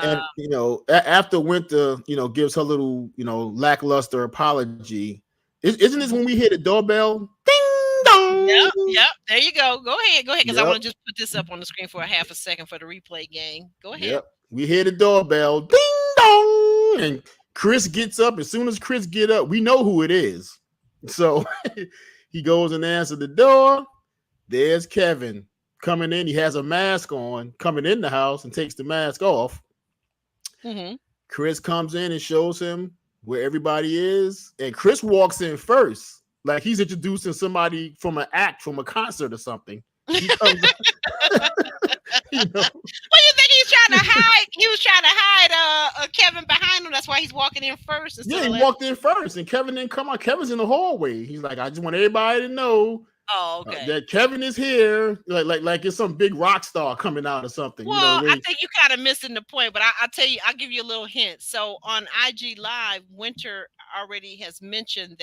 after Winter, gives her little, lackluster apology. Isn't this Mhm. when we hear the doorbell? Ding dong. Yep, yep. There you go. Go ahead, because I Yep, want to just put this up on the screen for a half a second for the replay gang. Go ahead. yep. We hear the doorbell. Ding dong. And Chris gets up. As soon as Chris get up, we know who it is. So he goes and answers the door. There's Kevin coming in. He has a mask on, coming in the house and takes the mask off. Hmm. Chris comes in and shows him where everybody is, and Chris walks in first, like he's introducing somebody from an act, from a concert or something. He comes, you know, What do you think he's trying to hide? He was trying to hide Kevin behind him. That's why he's walking in first instead yeah, of he letting. walked in first, and Kevin didn't come out. Kevin's in the hallway. He's like, I just want everybody to know Oh, okay. that Kevin is here, like it's some big rock star coming out or something. Well, I They, think you kind of missing the point, but I'll tell you, I'll give you a little hint. So on IG Live, Winter already has mentioned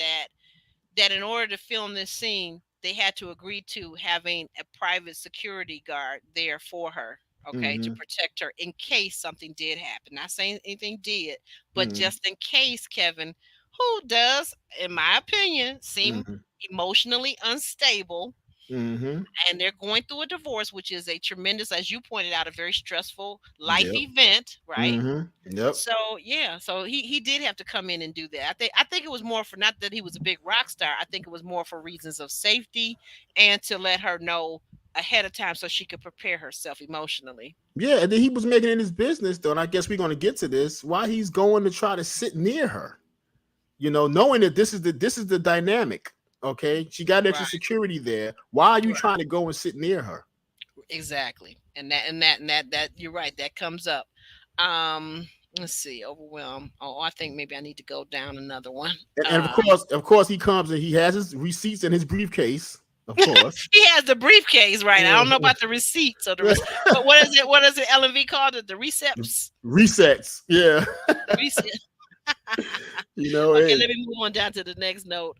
that in order to film this scene, they had to agree to having a private security guard there for her, okay, to mm-hmm, protect her in case something did happen. Not saying anything did, but mm-hmm, just in case Kevin, who does, in my opinion, seem mm-hmm, emotionally unstable, Mm-hmm. and they're going through a divorce, which is a tremendous, as you pointed out, a very stressful life Yep. event, right? Mm-hmm. Yep. So yeah, so he did have to come in and do that. I think it was more for, not that he was a big rock star. I think it was more for reasons of safety and to let her know ahead of time so she could prepare herself emotionally. Yeah, and then he was making it his business, though, and I guess we're going to get to this. Why he's going to try to sit near her, knowing that this is the dynamic. Okay, she got extra Right. security there. Why are you Right. trying to go and sit near her? Exactly. And that you're right. That comes up. Um, let's see. Overwhelmed. Oh, I think maybe I need to go down another one. And Um, of course, he comes and he has his receipts in his briefcase. Of course, he has the briefcase, right? I yeah. don't know about the receipts or but what is it? What is it? LV called it? The receipts. Resets. Yeah, The receipt. Okay, Hey. let me move on down to the next note.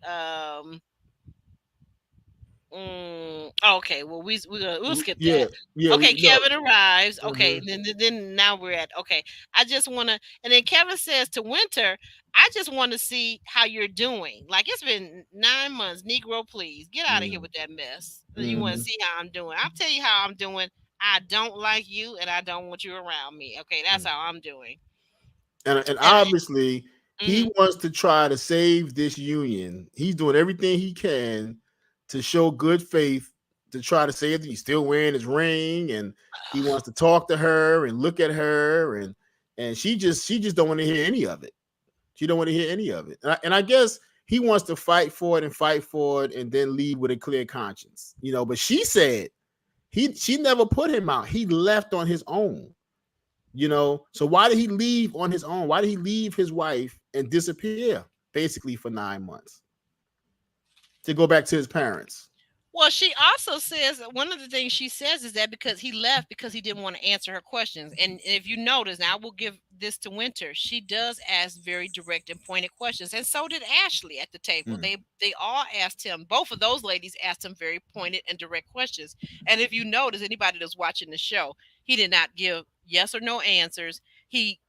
Okay, well we'll skip Yeah, that. yeah. Okay, We no. Kevin arrives. Okay, Mhm. then now we're at okay. I just want to, and then Kevin says to Winter, "I just want to see how you're doing. Like it's been 9 months. Negro, please get out of here Mhm. with that mess. You want to Mhm. see how I'm doing? I'll tell you how I'm doing. I don't like you, and I don't want you around me. Okay, that's Mhm. how I'm doing. And And obviously, he mhm. wants to try to save this union. He's doing everything he can to show good faith to try to save it. He's still wearing his ring, and he wants to talk to her and look at her, and she just don't want to hear any of it. She don't want to hear any of it. And I guess he wants to fight for it, and then leave with a clear conscience. But she said she never put him out. He left on his own. So why did he leave on his own? Why did he leave his wife and disappear basically for 9 months to go back to his parents? Well, she also says one of the things she says is that because he left because he didn't want to answer her questions. And if you notice, now I will give this to Winter. She does ask very direct and pointed questions, and so did Ashley at the table. Mm. They all asked him. Both of those ladies asked him very pointed and direct questions. And if you notice, anybody that's watching the show, he did not give yes or no answers. He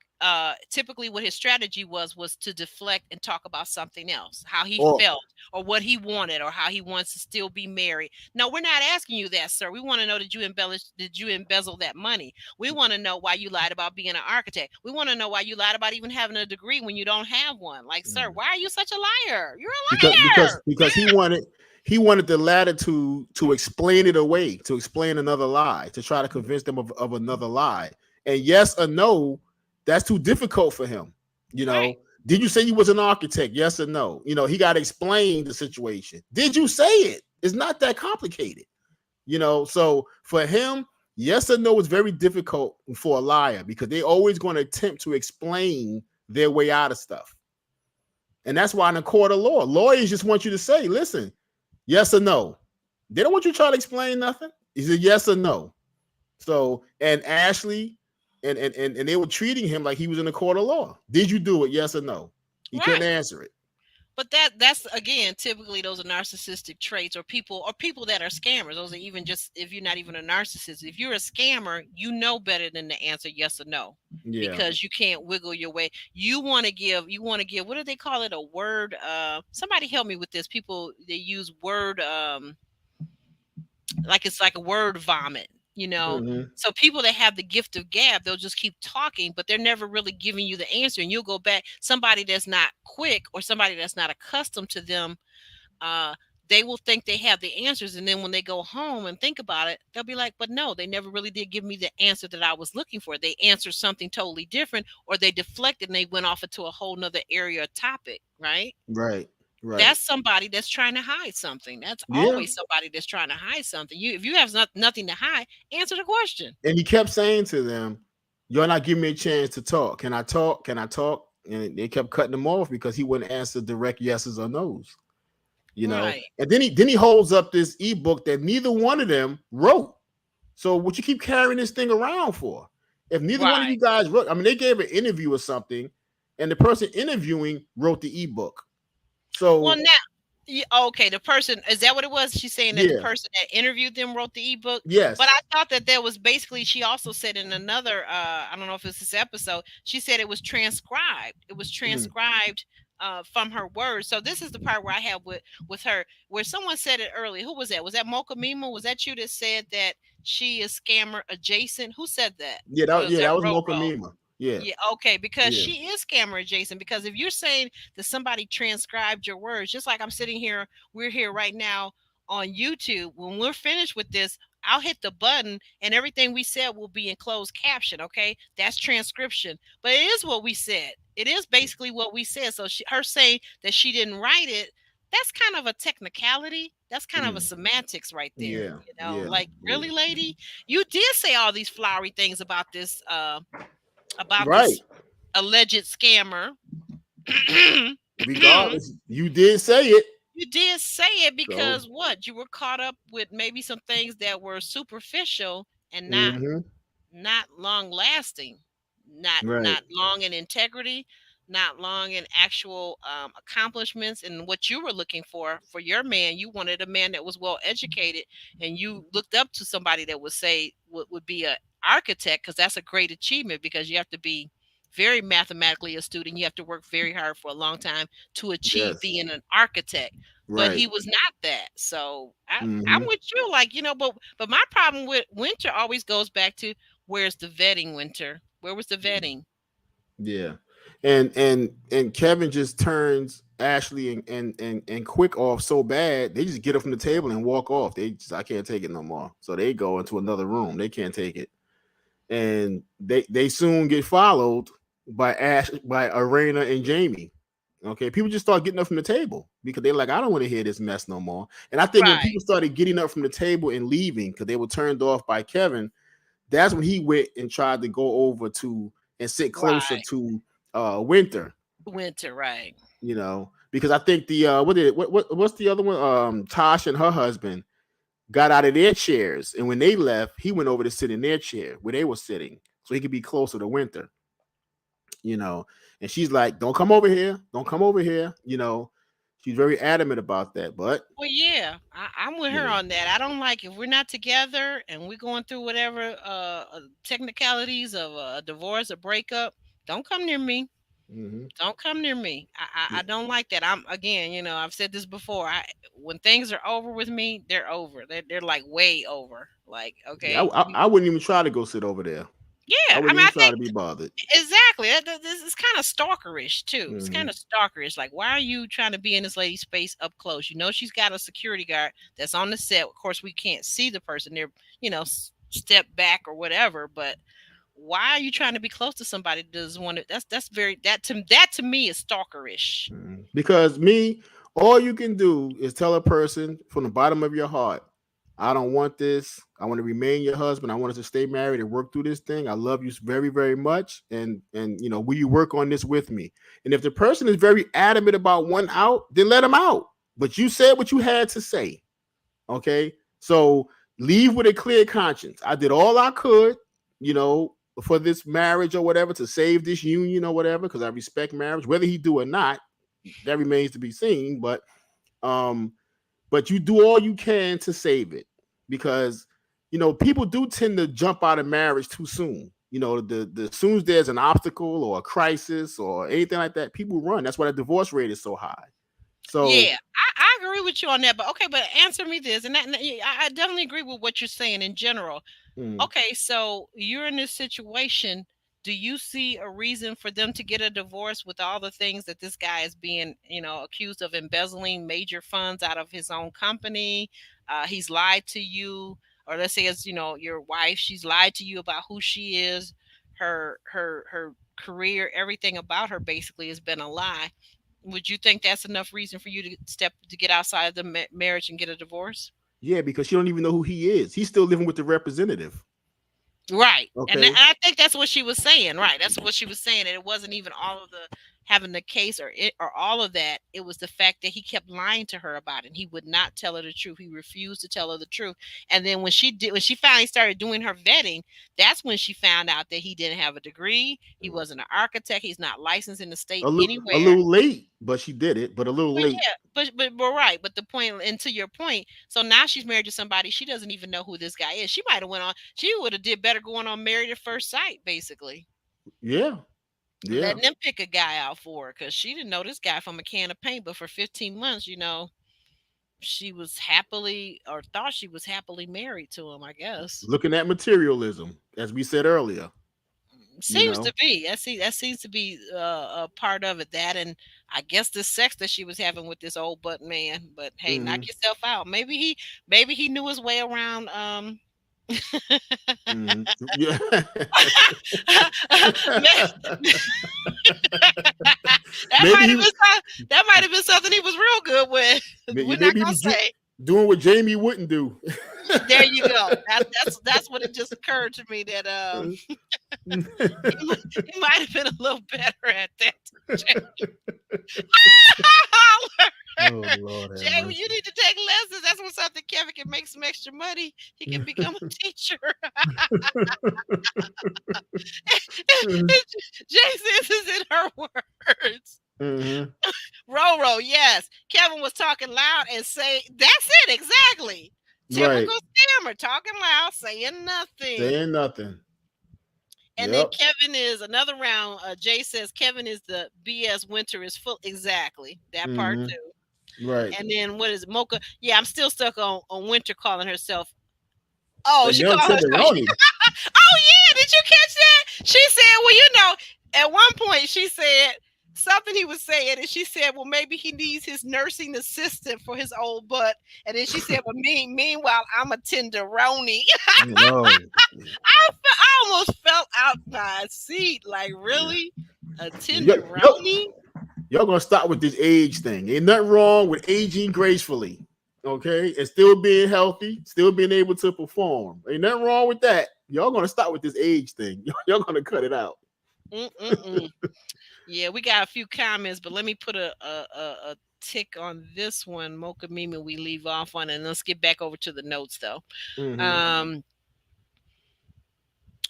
typically what his strategy was to deflect and talk about something else, how he Or felt or what he wanted or how he wants to still be married. No, we're not asking you that, sir. We want to know, did you embezzle that money? We want to know why you lied about being an architect. We want to know why you lied about even having a degree when you don't have one. Like, sir, mm, why are you such a liar? You're because a because liar. because he wanted the latitude to explain it away, to explain another lie, to try to convince them of another lie. And yes or no, that's too difficult for him. You Right. know, did you say you was an architect? Yes or no? He got to explain the situation. Did you say it? It's not that complicated. So for him, yes or no is very difficult for a liar because they're always going to attempt to explain their way out of stuff. And that's why in the court of law, lawyers just want you to say, listen, yes or no. They don't want you to try to explain nothing. Is it yes or no? So, and Ashley and they were treating him like he was in the court of law. Did you do it? Yes or no? He couldn't Right. answer it. But that's again typically those are narcissistic traits or people that are scammers. Those are even just if you're not even a narcissist. If you're a scammer, you know better than to answer yes or no Yeah. because you can't wiggle your way. You want to give what do they call it? A word somebody help me with this. People they use word like it's like a word vomit, you know. Mm-hmm. So people that have the gift of gab, they'll just keep talking, but they're never really giving you the answer. And you'll go back. Somebody that's not quick or somebody that's not accustomed to them, uh, they will think they have the answers, and then when they go home and think about it, they'll be like, "But no, they never really did give me the answer that I was looking for. They answered something totally different, or they deflected and they went off into a whole nother area or topic." Right? Right. Right. That's somebody that's trying to hide something. That's Yeah. always somebody that's trying to hide something. If you have nothing to hide, answer the question. And he kept saying to them, "You're not giving me a chance to talk. Can I talk? Can I talk?" And they kept cutting him off because he wouldn't answer direct yeses or nos. Right. And then he holds up this ebook that neither one of them wrote. So what you keep carrying this thing around for? If neither one of Right. you guys wrote, I mean, they gave an interview or something, and the person interviewing wrote the ebook. Well, So now, okay, the person is that what it was? She's saying that the yeah, person that interviewed them wrote the ebook, but yes, I thought that there was basically. She also said in another, I don't know if it's this episode, she said it was transcribed. It was mhm, transcribed from her words. So this is the part where I have with her, where someone said it earlier. Who was that? Was that Mocha Mima? Was that you that said that she is scammer adjacent? Who said that? Yeah, Or is that that was Mocha Roro? Mima. Yeah, Yeah, okay, because yeah, she is scammer adjacent. Because if you're saying that somebody transcribed your words, just like I'm sitting here, we're here right now on YouTube. When we're finished with this, I'll hit the button and everything we said will be in closed caption. Okay, that's transcription, but it is what we said. It is basically what we said. So her saying that she didn't write it, that's kind of a technicality. That's kind of a mm, semantics right there. yeah, You know, yeah, like yeah. really, lady, you did say all these flowery things about Right. this alleged scammer. Regardless, you did say it. You did say it So, because what? You were caught up with maybe some things that were superficial and hmm, not long lasting, right. not long in integrity, not long in actual accomplishments and what you were looking for your man. You wanted a man that was well educated, and you looked up to somebody that would say would be a architect, because that's a great achievement, because you have to be very mathematically astute and you have to work very hard for a long time to achieve Yes. being an architect. But Right. he was not that. So I'm Hmm. with you, like, but my problem with Winter always goes back to, where's the vetting, Winter? Where was the vetting? Yeah. And Kevin just turns Ashley and Quick off so bad, they just get up from the table and walk off. They just, I can't take it no more. So they go into another room. They can't take it. And they soon get followed by Arena and Jamie. Okay, people just start getting up from the table because they're like, I don't want to hear this mess no more. And I think when Right, people started getting up from the table and leaving because they were turned off by Kevin, that's when he went and tried to go over to and sit closer right. to Winter, Winter, right. because I think the what's the other one? Tosh and her husband got out of their chairs, and when they left, he went over to sit in their chair where they were sitting, so he could be closer to Winter. You know, and she's like, "Don't come over here, don't come over here." She's very adamant about that, but Well, yeah, I'm with her yeah, on that. I don't like, if we're not together and we're going through whatever technicalities of a divorce, a breakup. Don't come near me. hmm, Don't come near me. I yeah, don't like that. I'm, again, I've said this before. When things are over with me, they're over. They're like way over. Like, yeah. okay, I wouldn't even try to go sit over there. I yeah. I wouldn't mean, even I try think to be bothered. exactly. This is kind of stalkerish too. It's Hmm. kind of stalkerish. Like, why are you trying to be in this lady's space up close? She's got a security guard that's on the set. Of course, we can't see the person. They're, step back or whatever. But why are you trying to be close to somebody that doesn't want to? That's very, that to me is stalkerish. Because all you can do is tell a person from the bottom of your heart, I don't want this. I want to remain your husband. I want us to stay married and work through this thing. I love you very, very much. And will you work on this with me? And if the person is very adamant about one out, then let them out. But you said what you had to say. Okay. So leave with a clear conscience. I did all I could, for this marriage or whatever, to save this union or whatever, because I respect marriage, whether he do or not, that remains to be seen. Um, but you do all you can to save it, because people do tend to jump out of marriage too soon. The soon as there's an obstacle or a crisis or anything like that, people run. That's why the divorce rate is so high. So, Yeah, I agree with you on that. But okay, but answer me this, and yeah, I definitely agree with what you're saying in general. mm, Okay, so you're in this situation. Do you see a reason for them to get a divorce with all the things that this guy is being, accused of, embezzling major funds out of his own company? He's lied to you, or let's say it's, your wife. She's lied to you about who she is, her career, everything about her basically has been a lie. Would you think that's enough reason for you to get outside of the marriage and get a divorce? yeah, because you don't even know who he is. He's still living with the representative. Right. And Okay. I think that's what she was saying. Right. That's what she was saying. And it wasn't even all of the having the case or all of that. It was the fact that he kept lying to her about it. He would not tell her the truth. He refused to tell her the truth. And then when she finally started doing her vetting, that's when she found out that he didn't have a degree. He wasn't an architect. He's not licensed in the state A anywhere. little late, but she did it. But a little Well, late. yeah, but right. But the point, and to your point, so now she's married to somebody she doesn't even know who this guy is. She might have went on. She would have did better going on Married at First Sight, basically. Yeah. Yeah. letting them pick a guy out for her because she didn't know this guy from a can of paint. But for 15 months, she was happily or thought she was happily married to him, I guess. Looking at materialism, as we said earlier. You Seems to know. be. That seems to be a part of it. That and I guess the sex that she was having with this old butt man. But hey, knock Hmm. yourself out. Maybe he knew his way around. Hmm. Yeah. That maybe might he have been that might have been something he was real good with. We're not maybe he gonna was say. doing what Jamie wouldn't do. There you go. That's what it just occurred to me that he might have been a little better at that. Oh Lord have Jamie, you mercy. need to take lessons. That's when something Kevin can make some extra money. He can become a teacher. Jason, this is in her words. Hmm. Roro, yes. Kevin was talking loud and say, that's it, exactly. Right. Typical scammer, talking loud, saying nothing. Saying nothing. And then Yep. Kevin is another round. Jay says Kevin is the BS winter is full. Exactly. That part Hmm. too. Right. And then what is it? Mocha? Yeah, I'm still stuck on Winter calling herself. Oh, A she young called herself. tenderoni. Oh yeah, did you catch that? She said, well, at one point she said something he was saying, and she said, well, maybe he needs his nursing assistant for his old butt. And then she said, well, meanwhile, I'm a tenderoni. No. I almost fell out my seat. Like, really? A Yo, yo, tenderoni? y'all gonna stop with this age thing. Ain't nothing wrong with aging gracefully. Okay, and still being healthy, still being able to perform. Ain't nothing wrong with that. Y'all gonna stop with this age thing. Y'all gonna cut it out. Mm-mm-mm. Yeah, we got a few comments, but let me put a tick on this one. Mocha Mimi, we leave off on, and let's get back over to the notes though. Hmm. Um,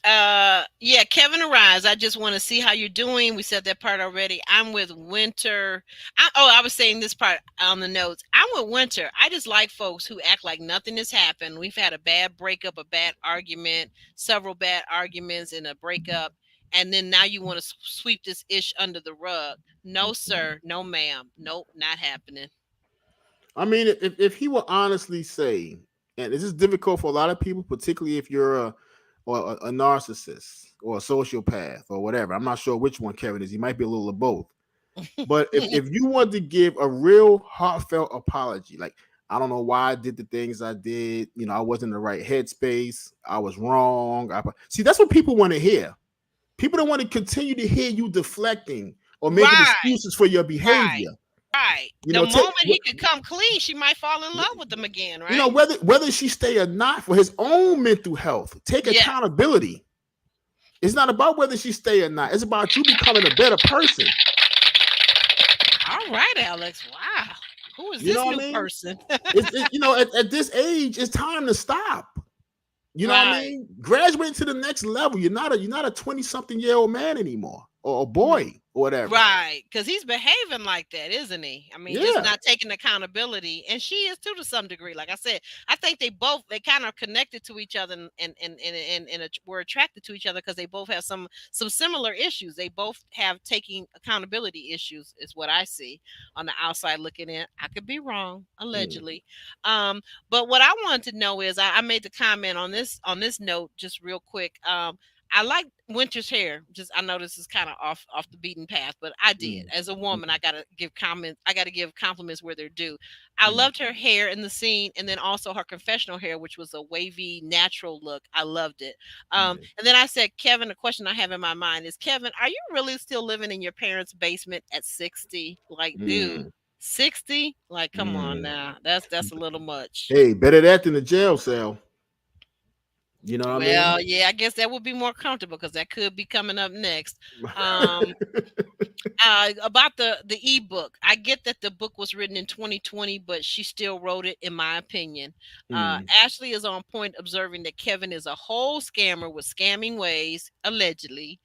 yeah, Kevin arrives. I just want to see how you're doing. We said that part already. I'm with Winter. I was saying this part on the notes. I'm with Winter. I just like folks who act like nothing has happened. We've had a bad breakup, a bad argument, several bad arguments in a breakup, and then now you want to sweep this ish under the rug. No, sir. No, ma'am. Nope, not happening. I mean, if he will honestly say, and this is difficult for a lot of people, particularly if you're a narcissist or a sociopath or whatever. I'm not sure which one Kevin is. He might be a little of both. But if you want to give a real heartfelt apology, like I don't know why I did the things I did, I wasn't in the right headspace, I was wrong. See, that's what people want to hear. People don't want to continue to hear you deflecting or making Right, excuses for your right, behavior. right. You The know, take moment he could come clean, she might fall in love with him again, right? whether she stay or not for his own mental health. Take Yeah. accountability. It's not about whether she stay or not. It's about you becoming a better person. All right, Alex. Wow. Who is You this know what I new mean? person? At this age, it's time to stop. You know what I Right. mean? Graduate to the next level. You're not a 20-something-year-old man anymore or a boy or whatever. Right, because he's behaving like that, isn't he? I mean, just Yeah. not taking accountability, and she is too to some degree. Like I said, I think they kind of connected to each other and were attracted to each other because they both have some similar issues. They both have taking accountability issues, is what I see on the outside looking in. I could be wrong, Mm. allegedly. But what I wanted to know is I made the comment on this note just real quick. I like Winter's hair. Just I know this is kind of off the beaten path, but I did. Mm. As a woman, Mm. I gotta give comments. I gotta give compliments where they're due. I Mm. loved her hair in the scene, and then also her confessional hair, which was a wavy, natural look. I loved it. Yeah. And then I said, Kevin, the question I have in my mind is, Kevin, are you really still living in your parents' basement at 60? Like, dude, Mm. 60? Like, come on Mm. now. That's a little much. Hey, better that than the jail cell. You know what I mean? Well, yeah, I guess that would be more comfortable because that could be coming up next. Um, about the ebook, I get that the book was written in 2020, but she still wrote it, in my opinion. Mm. Ashley is on point, observing that Kevin is a whole scammer with scamming ways, allegedly,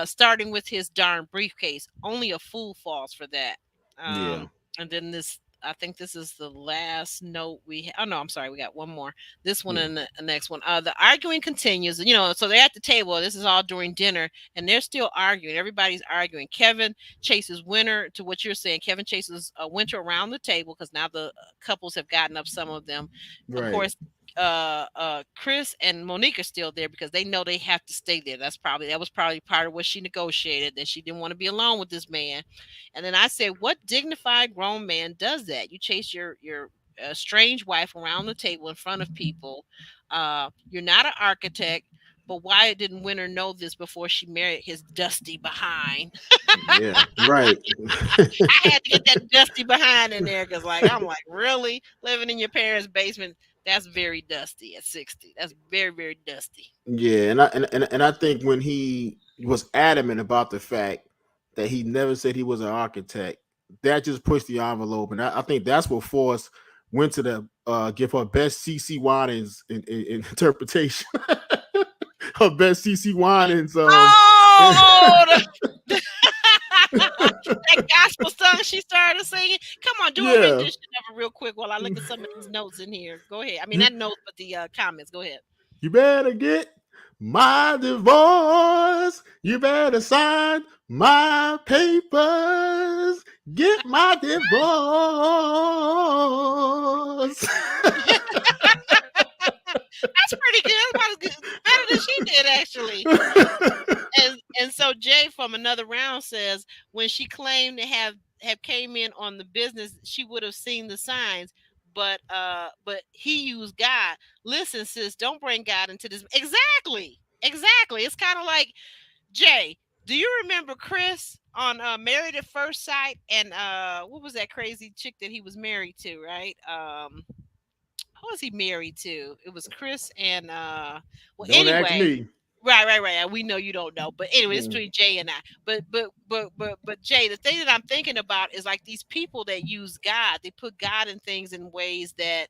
starting with his darn briefcase. Only a fool falls for that. Yeah. And then this I think this is the last note oh no, I'm sorry, we got one more. This one Yeah. and the next one. The arguing continues. So they're at the table. This is all during dinner, and they're still arguing. Everybody's arguing. Kevin chases Winter, to what you're saying. Kevin chases Winter around the table because now the couples have gotten up. Some of them, of Right. course. Chris and Monique are still there because they know they have to stay there. That was probably part of what she negotiated, that she didn't want to be alone with this man. And then I said, what dignified grown man does that? You chase your strange wife around the table in front of people. You're not an architect. But why didn't Winter know this before she married his dusty behind? Yeah. Right. I had to get that dusty behind in there because, I'm like, really? Living in your parents' basement? That's very dusty at 60. That's very, very dusty. Yeah, and I think when he was adamant about the fact that he never said he was an architect, that just pushed the envelope, and I think that's what forced Winter to give her best CC Winans in interpretation. Her best CC Winans. Oh, that gospel song she started singing. Come on, do a rendition of it real quick while I look at some of these notes in here. Go ahead. I mean, not notes, but the comments. Go ahead. You better get my divorce. You better sign my papers. Get my divorce. That's pretty good. Better than she did, actually. And so Jay from Another Round says, when she claimed to have came in on the business, she would have seen the signs. But he used God. Listen, sis, don't bring God into this. Exactly. It's kind of like, Jay, do you remember Chris on Married at First Sight? And what was that crazy chick that he was married to, right? Who was he married to? It was Chris and Don't ask me. Right. We know you don't know, but anyway, it's between Jay and I. But Jay, the thing that I'm thinking about is like these people that use God. They put God in things in ways that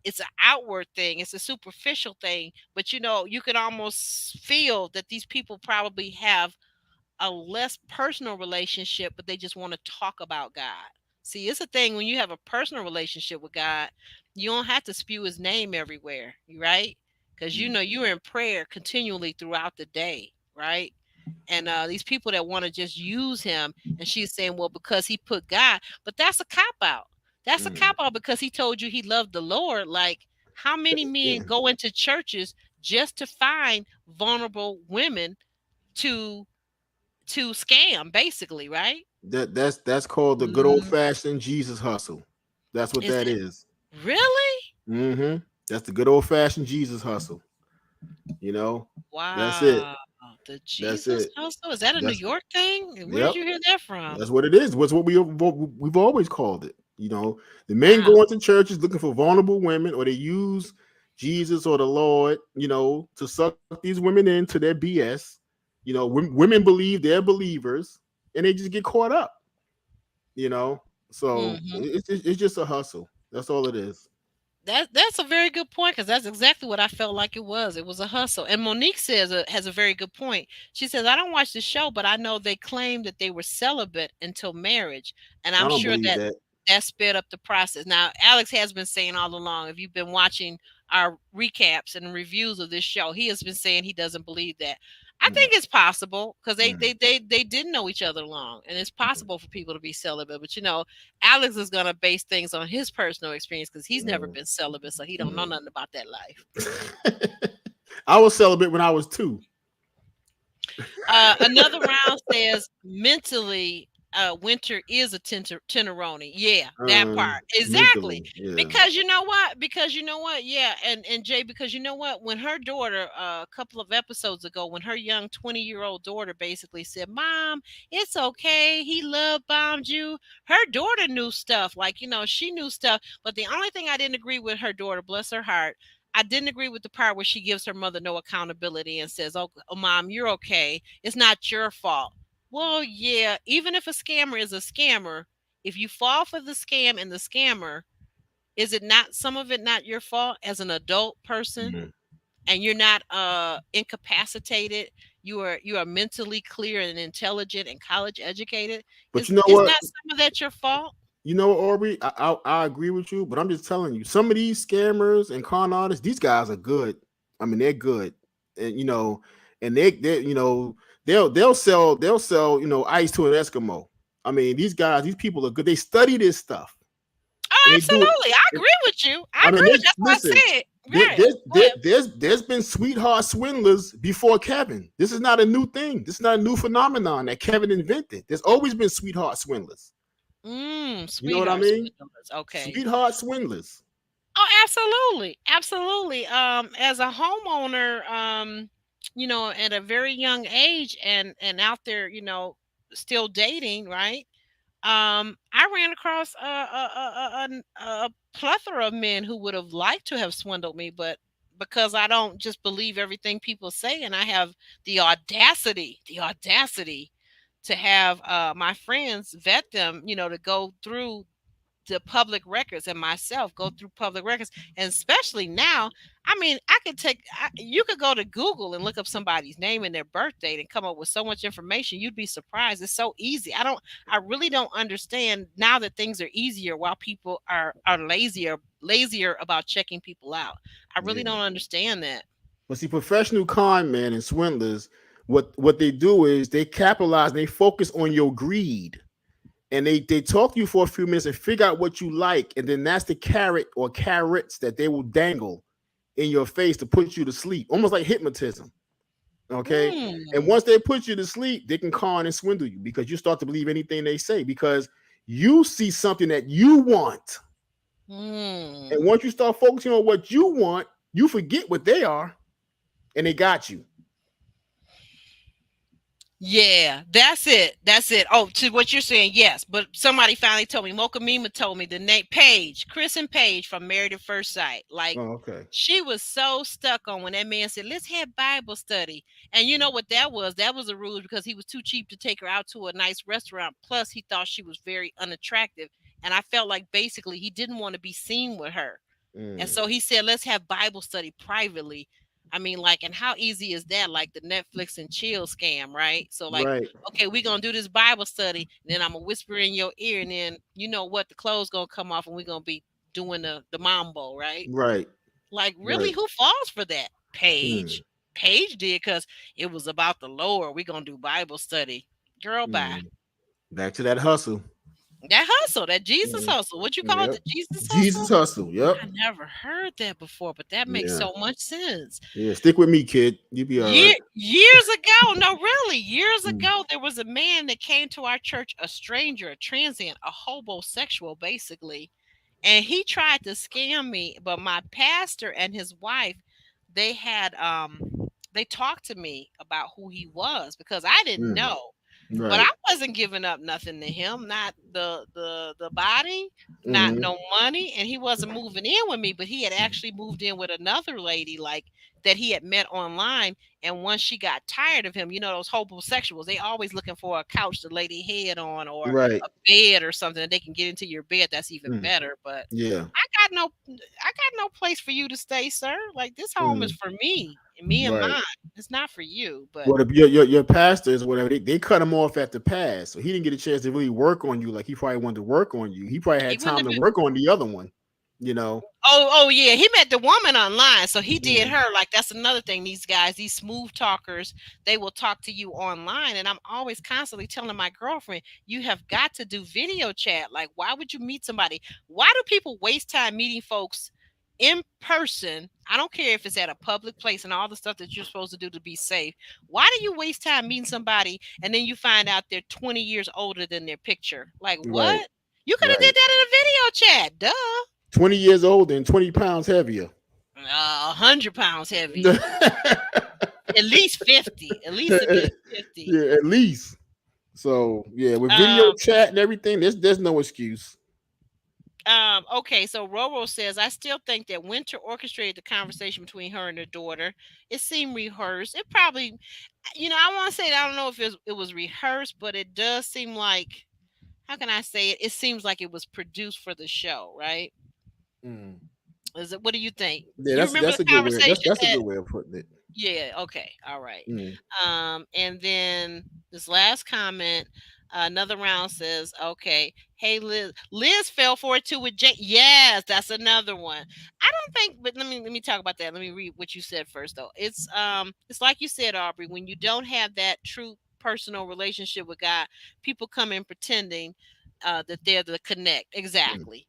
it's an outward thing, it's a superficial thing. But you can almost feel that these people probably have a less personal relationship, but they just want to talk about God. See, it's a thing when you have a personal relationship with God, you don't have to spew his name everywhere, right? Because you're in prayer continually throughout the day, right? And these people that want to just use him, and she's saying, well, because he put God, but that's a cop out. That's a cop out because he told you he loved the Lord. Like, how many men go into churches just to find vulnerable women to scam, basically, right? That's called the good old fashioned Jesus hustle. That's what that is. Really? Mm-hmm. That's the good old fashioned Jesus hustle. Wow. That's it. The Jesus hustle? Is that a New York thing? Where did you hear that from? That's what it is. What's what we've always called it. The men go into churches looking for vulnerable women, or they use Jesus or the Lord, to suck these women into their BS. Women believe they're believers, and they just get caught up. So it's just a hustle. That's all it is. That's a very good point, because that's exactly what I felt like it was. It was a hustle. And Monique has a very good point. She says, I don't watch the show, but I know they claimed that they were celibate until marriage. And I'm sure that sped up the process. Now, Alex has been saying all along, if you've been watching our recaps and reviews of this show, he has been saying he doesn't believe that. I think it's possible, because they didn't know each other long, and it's possible for people to be celibate. But Alex is going to base things on his personal experience, because he's never been celibate, so he don't know nothing about that life. I was celibate when I was 2. Another round says mentally, Winter is a tenderoni. Yeah, that part. Exactly. Yeah. Because you know what? Yeah. And Jay, because you know what? When her daughter, a couple of episodes ago, when her young 20-year-old daughter basically said, Mom, it's okay, he love bombed you. Her daughter knew stuff. Like, she knew stuff. But the only thing I didn't agree with her daughter, bless her heart, I didn't agree with the part where she gives her mother no accountability and says, oh, Mom, you're okay. It's not your fault. Well, yeah, even if a scammer is a scammer, if you fall for the scam and the scammer, is it not some of it not your fault as an adult person? And you're not incapacitated? You are mentally clear and intelligent and college educated. But you know what? Is not some of that your fault? You know, Aubrey, I agree with you, but I'm just telling you, some of these scammers and con artists, these guys are good. I mean, they're good, and and they they'll sell ice to an Eskimo. I mean, these guys, these people are good. They study this stuff Oh, and they do absolutely. I it. agree with you. I I mean, agree with you. That's what listen. I said. Right. Go ahead. There's been sweetheart swindlers before Kevin. This is not a new thing. This is not a new phenomenon that Kevin invented. There's always been sweetheart swindlers. You know what I Sweetheart mean? swindlers. Okay. Sweetheart swindlers. Oh, absolutely. Absolutely. As a homeowner, at a very young age and out there, still dating, right? I ran across a plethora of men who would have liked to have swindled me, but because I don't just believe everything people say, and I have the audacity to have my friends vet them, to go through the public records and myself go through public records, and especially now, I mean, you could go to Google and look up somebody's name and their birth date and come up with so much information. You'd be surprised. It's so easy. I really don't understand now that things are easier while people are lazier about checking people out. I really Yeah. don't understand that. But see, professional con men and swindlers, what they do is they capitalize and they focus on your greed. And they talk to you for a few minutes and figure out what you like, and then that's the carrot or carrots that they will dangle in your face to put you to sleep, almost like hypnotism. Okay, and Mm. once they put you to sleep, they can con and swindle you because you start to believe anything they say because you see something that you want, and Mm. once you start focusing on what you want, you forget what they are, and they got you. Yeah, that's it. That's it. Oh, to what you're saying, yes. But somebody finally told me, Mocha Mima told me the name Paige, Chris and Paige from Married at First Sight. Like, Oh, okay. she was so stuck on when that man said, let's have Bible study. And you know what that was? That was a ruse because he was too cheap to take her out to a nice restaurant. Plus, he thought she was very unattractive. And I felt like basically he didn't want to be seen with her. And Mm, so he said, let's have Bible study privately. I mean, like, and how easy is that? Like the Netflix and chill scam, right? So, like, right, okay, we're gonna do this Bible study, and then I'm gonna whisper in your ear, and then you know what, the clothes gonna come off, and we're gonna be doing the mambo, right? right, Like, really, right. who falls for that? Mm, Paige did because it was about the Lord. We're gonna do Bible study. Girl, bye. mm. Back to that hustle. That hustle, that Jesus Mm, hustle. What you call it? yep. The Jesus Jesus hustle? hustle. Yep. I never heard that before, but that makes Yeah. so much sense. Yeah. Stick with me, kid. You be all right. Years ago, no, really, years Mm, ago, there was a man that came to our church, a stranger, a transient, a homosexual, basically, and he tried to scam me. But my pastor and his wife, they had they talked to me about who he was because I didn't mm, know. But I right. wasn't giving up nothing to him, not the body, not Mm, no money, and he wasn't moving in with me, but he had actually moved in with another lady like that he had met online. And once she got tired of him, those homosexuals, they always looking for a couch to lay their head on or right. a bed or something that they can get into your bed. That's even Mm, better. But yeah. I got no place for you to stay, sir. Like, this home is Mm, for me and right. mine. It's not for you. But Well, your pastors, whatever, they cut him off at the pass, so he didn't get a chance to really work on you like he probably wanted to work on you. He probably he had wouldn't time have to been. work on the other one. You know. Oh, yeah. He met the woman online, so he did Mm, her. Like, that's another thing. These guys, these smooth talkers, they will talk to you online, and I'm always constantly telling my girlfriend, you have got to do video chat. Like, why would you meet somebody? Why do people waste time meeting folks in person? I don't care if it's at a public place and all the stuff that you're supposed to do to be safe. Why do you waste time meeting somebody and then you find out they're 20 years older than their picture? Like, right. what? You could have Right. did that in a video chat. Duh. 20 years old and 20 pounds heavier. 100 pounds heavier. At least 50. At least at least 50. Yeah, at least. So yeah, with video Um, chat and everything, there's no excuse. okay, so Roro says, I still think that Winter orchestrated the conversation between her and her daughter. It seemed rehearsed. It probably, I want to say that I don't know if it was rehearsed, but it does seem like, how can I say it? It seems like it was produced for the show, right? Mm. What do you think? Yeah, You that's remember that's the a good way. That's conversation that's a that good way of putting it. Yeah, okay. All right. Mm. And then this last comment, Another round says, okay, hey Liz. Liz fell for it too with Jay. Yes, that's another one. I don't think, but let me talk about that. Let me read what you said first though. It's like you said, Aubrey, when you don't have that true personal relationship with God, people come in pretending that they're the connect. Mm, Exactly.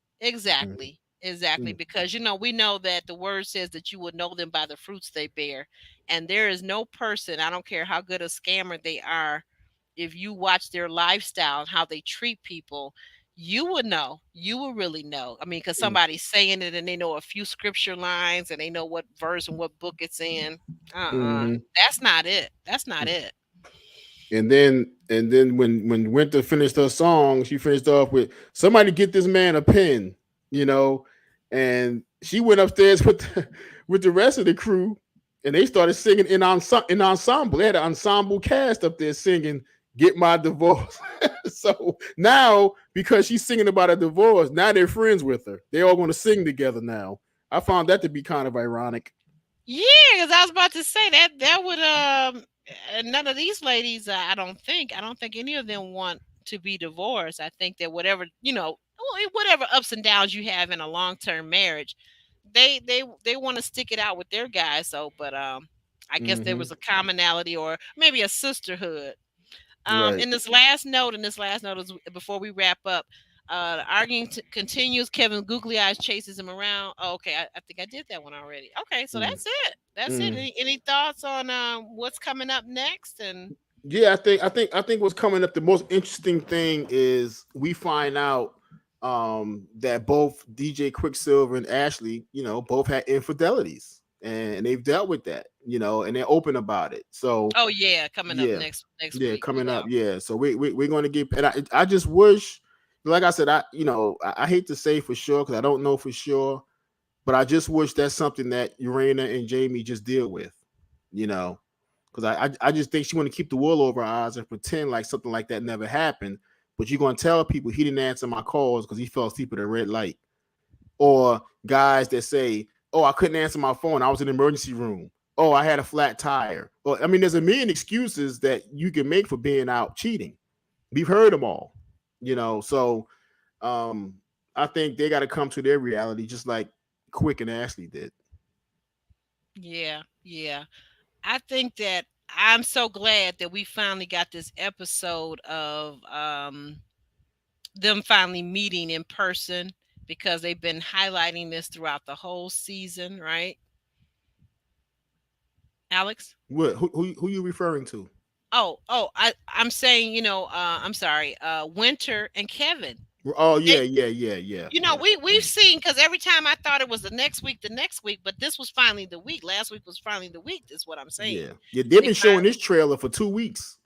mm, Exactly. Exactly. mm, Because we know that the word says that you will know them by the fruits they bear. And there is no person, I don't care how good a scammer they are, if you watch their lifestyle and how they treat people, you would know. You will really know. I mean, because mm, somebody's saying it and they know a few scripture lines and they know what verse and what book it's in. mhm. That's not it. That's not it. And then when Winter finished her song, she finished off with somebody get this man a pen, you know, and she went upstairs with with the rest of the crew, and they started singing in ensemble. They had an ensemble cast up there singing "Get My Divorce." So now, because she's singing about a divorce, now they're friends with her. They all going to sing together now. I found that to be kind of ironic. Yeah, because I was about to say that would none of these ladies, I don't think any of them want to be divorced. I think that whatever whatever ups and downs you have in a long term marriage, they want to stick it out with their guys. So, but I guess there Hmm. was a commonality or maybe a sisterhood. Right. In this last note is before we wrap up. The arguing continues. Kevin googly eyes chases him around. Oh, okay, I think I did that one already. Okay, so Mm, that's it. That's it. mm. Any thoughts on what's coming up next? And Yeah, I think what's coming up. The most interesting thing is we find out that both DJ Quicksilver and Ashley, both had infidelities, and they've dealt with that, and they're open about it. So oh yeah, coming up yeah, next yeah, week. coming Yeah. up, yeah. So we're going to get. And I just wish, like I said, I hate to say for sure because I don't know for sure, but I just wish that's something that Urena and Jamie just deal with, you know because I just think she want to keep the wool over her eyes and pretend like something like that never happened. But you're gonna tell people he didn't answer my calls because he fell asleep at a red light, or guys that say, "Oh, I couldn't answer my phone. I was in the emergency room. Oh, I had a flat tire." Or I mean, there's a million excuses that you can make for being out cheating. We've heard them all, So um, I think they got to come to their reality, just like Quick and Ashley did. Yeah, yeah. I think that I'm so glad that we finally got this episode of them finally meeting in person because they've been highlighting this throughout the whole season, right, Alex? What? Who you referring to? I'm saying, I'm sorry, Winter and Kevin. Oh They, yeah, yeah, yeah, yeah, yeah. we've seen because every time I thought it was the next week, but this was finally the week. Last week was finally the week. Is what I'm saying. Yeah, yeah. They've They been showing finally, this trailer for 2 weeks.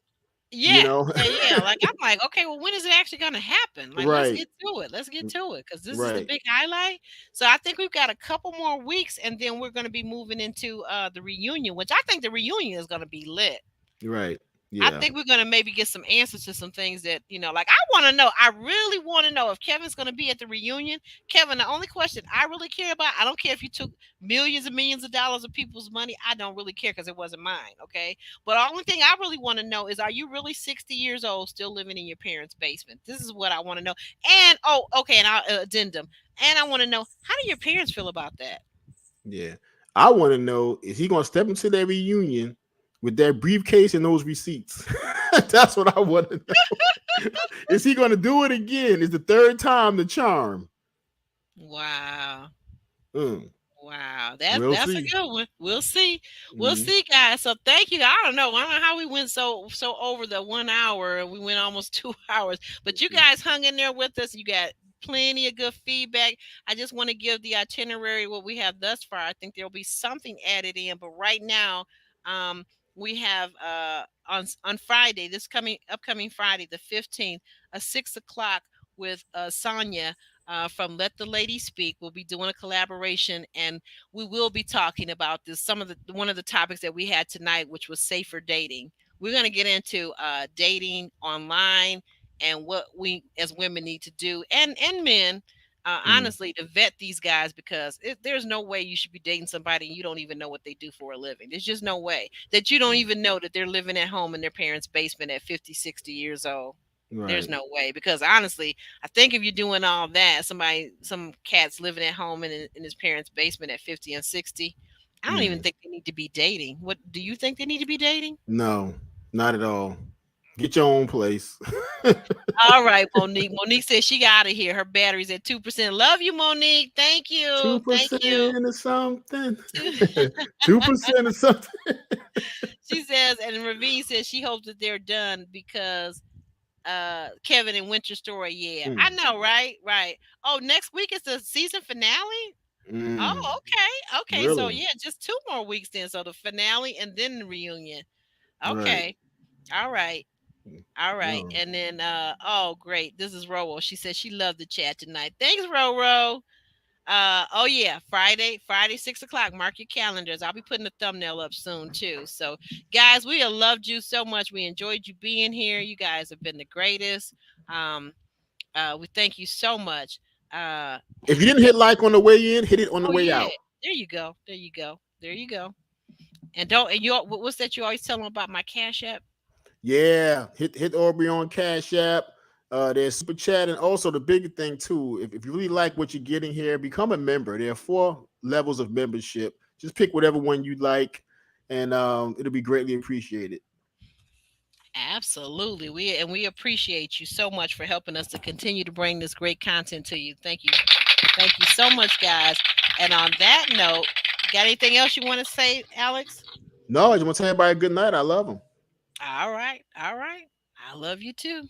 You yeah, know, yeah. Like I'm like, okay, well, when is it actually going to happen? Like, let's right, get to it. Let's get to it because this is the right, big highlight. So I think we've got a couple more weeks, and then we're going to be moving into the reunion, which I think the reunion is going to be lit. right. I Yeah, think we're gonna maybe get some answers to some things that like I want to know. I really want to know if Kevin's gonna be at the reunion. Kevin, the only question I really care about, I don't care if you took millions and millions of dollars of people's money. I don't really care because it wasn't mine. Okay, but the only thing I really want to know is, are you really 60 years old, still living in your parents' basement? This is what I want to know. And oh, okay, and I'll addendum. And I want to know, how do your parents feel about that? yeah. I want to know, is he gonna step into that reunion with that briefcase and those receipts? That's what I want to know. Is he gonna do it again? Is the third time the charm? Wow. Mm, Wow, we'll that's a see. good one. We'll see. We'll Mhm. see, guys. So thank you. I don't know how we went so over the 1 hour. We went almost 2 hours, but you guys hung in there with us. You got plenty of good feedback. I just want to give the itinerary what we have thus far. I think there'll be something added in, but right now, um, we have on Friday, this coming upcoming Friday, the 15th, a 6 o'clock with Sonia from Let the Lady Speak. We'll be doing a collaboration, and we will be talking about this. Some of the one of the topics that we had tonight, which was safer dating. We're going to get into dating online and what we as women need to do, and men. Mm, Honestly, to vet these guys because there's no way you should be dating somebody and you don't even know what they do for a living. There's just no way that you don't mm. even know that they're living at home in their parents' basement at 50, 60 years old. There's Right. no way, because honestly, I think if you're doing all that, some cats living at home in his parents' basement at 50 and 60, I don't even Mm. think they need to be dating. What do you think they need to be dating? No, not at all. Get your own place. All right, Monique. Monique says she got out of here. Her battery's at 2%. Love you, Monique. Thank you. Two Thank percent you. or something. 2% or something. She says, and Ravine says she hopes that they're done because Kevin and Winter Story. Yeah, I Mm. know, right? Right. Oh, next week is the season finale. Mm. Oh, okay. Okay. So Really? yeah, just 2 more weeks then. So the finale and then the reunion. Right. Okay. All right. All right. No. And then oh great. This is Roro. She said she loved the chat tonight. Thanks, Roro. Oh yeah, Friday, 6 o'clock. Mark your calendars. I'll be putting the thumbnail up soon too. So guys, we have loved you so much. We enjoyed you being here. You guys have been the greatest. Um, we thank you so much. If you You didn't can hit like on the way in, hit it on the Oh way yeah. out. There you go. There you go. There you go. And don't and you what's that you always tell them about my Cash App? Yeah, hit Aubrey on Cash App. There's super chat, and also the big thing too. If you really like what you're getting here, become a member. There are 4 levels of membership. Just pick whatever one you like, and it'll be greatly appreciated. Absolutely. We appreciate you so much for helping us to continue to bring this great content to you. Thank you. Thank you so much, guys. And on that note, got anything else you want to say, Alex? No, I just want to tell everybody good night. I love them. All right. All right. I love you too.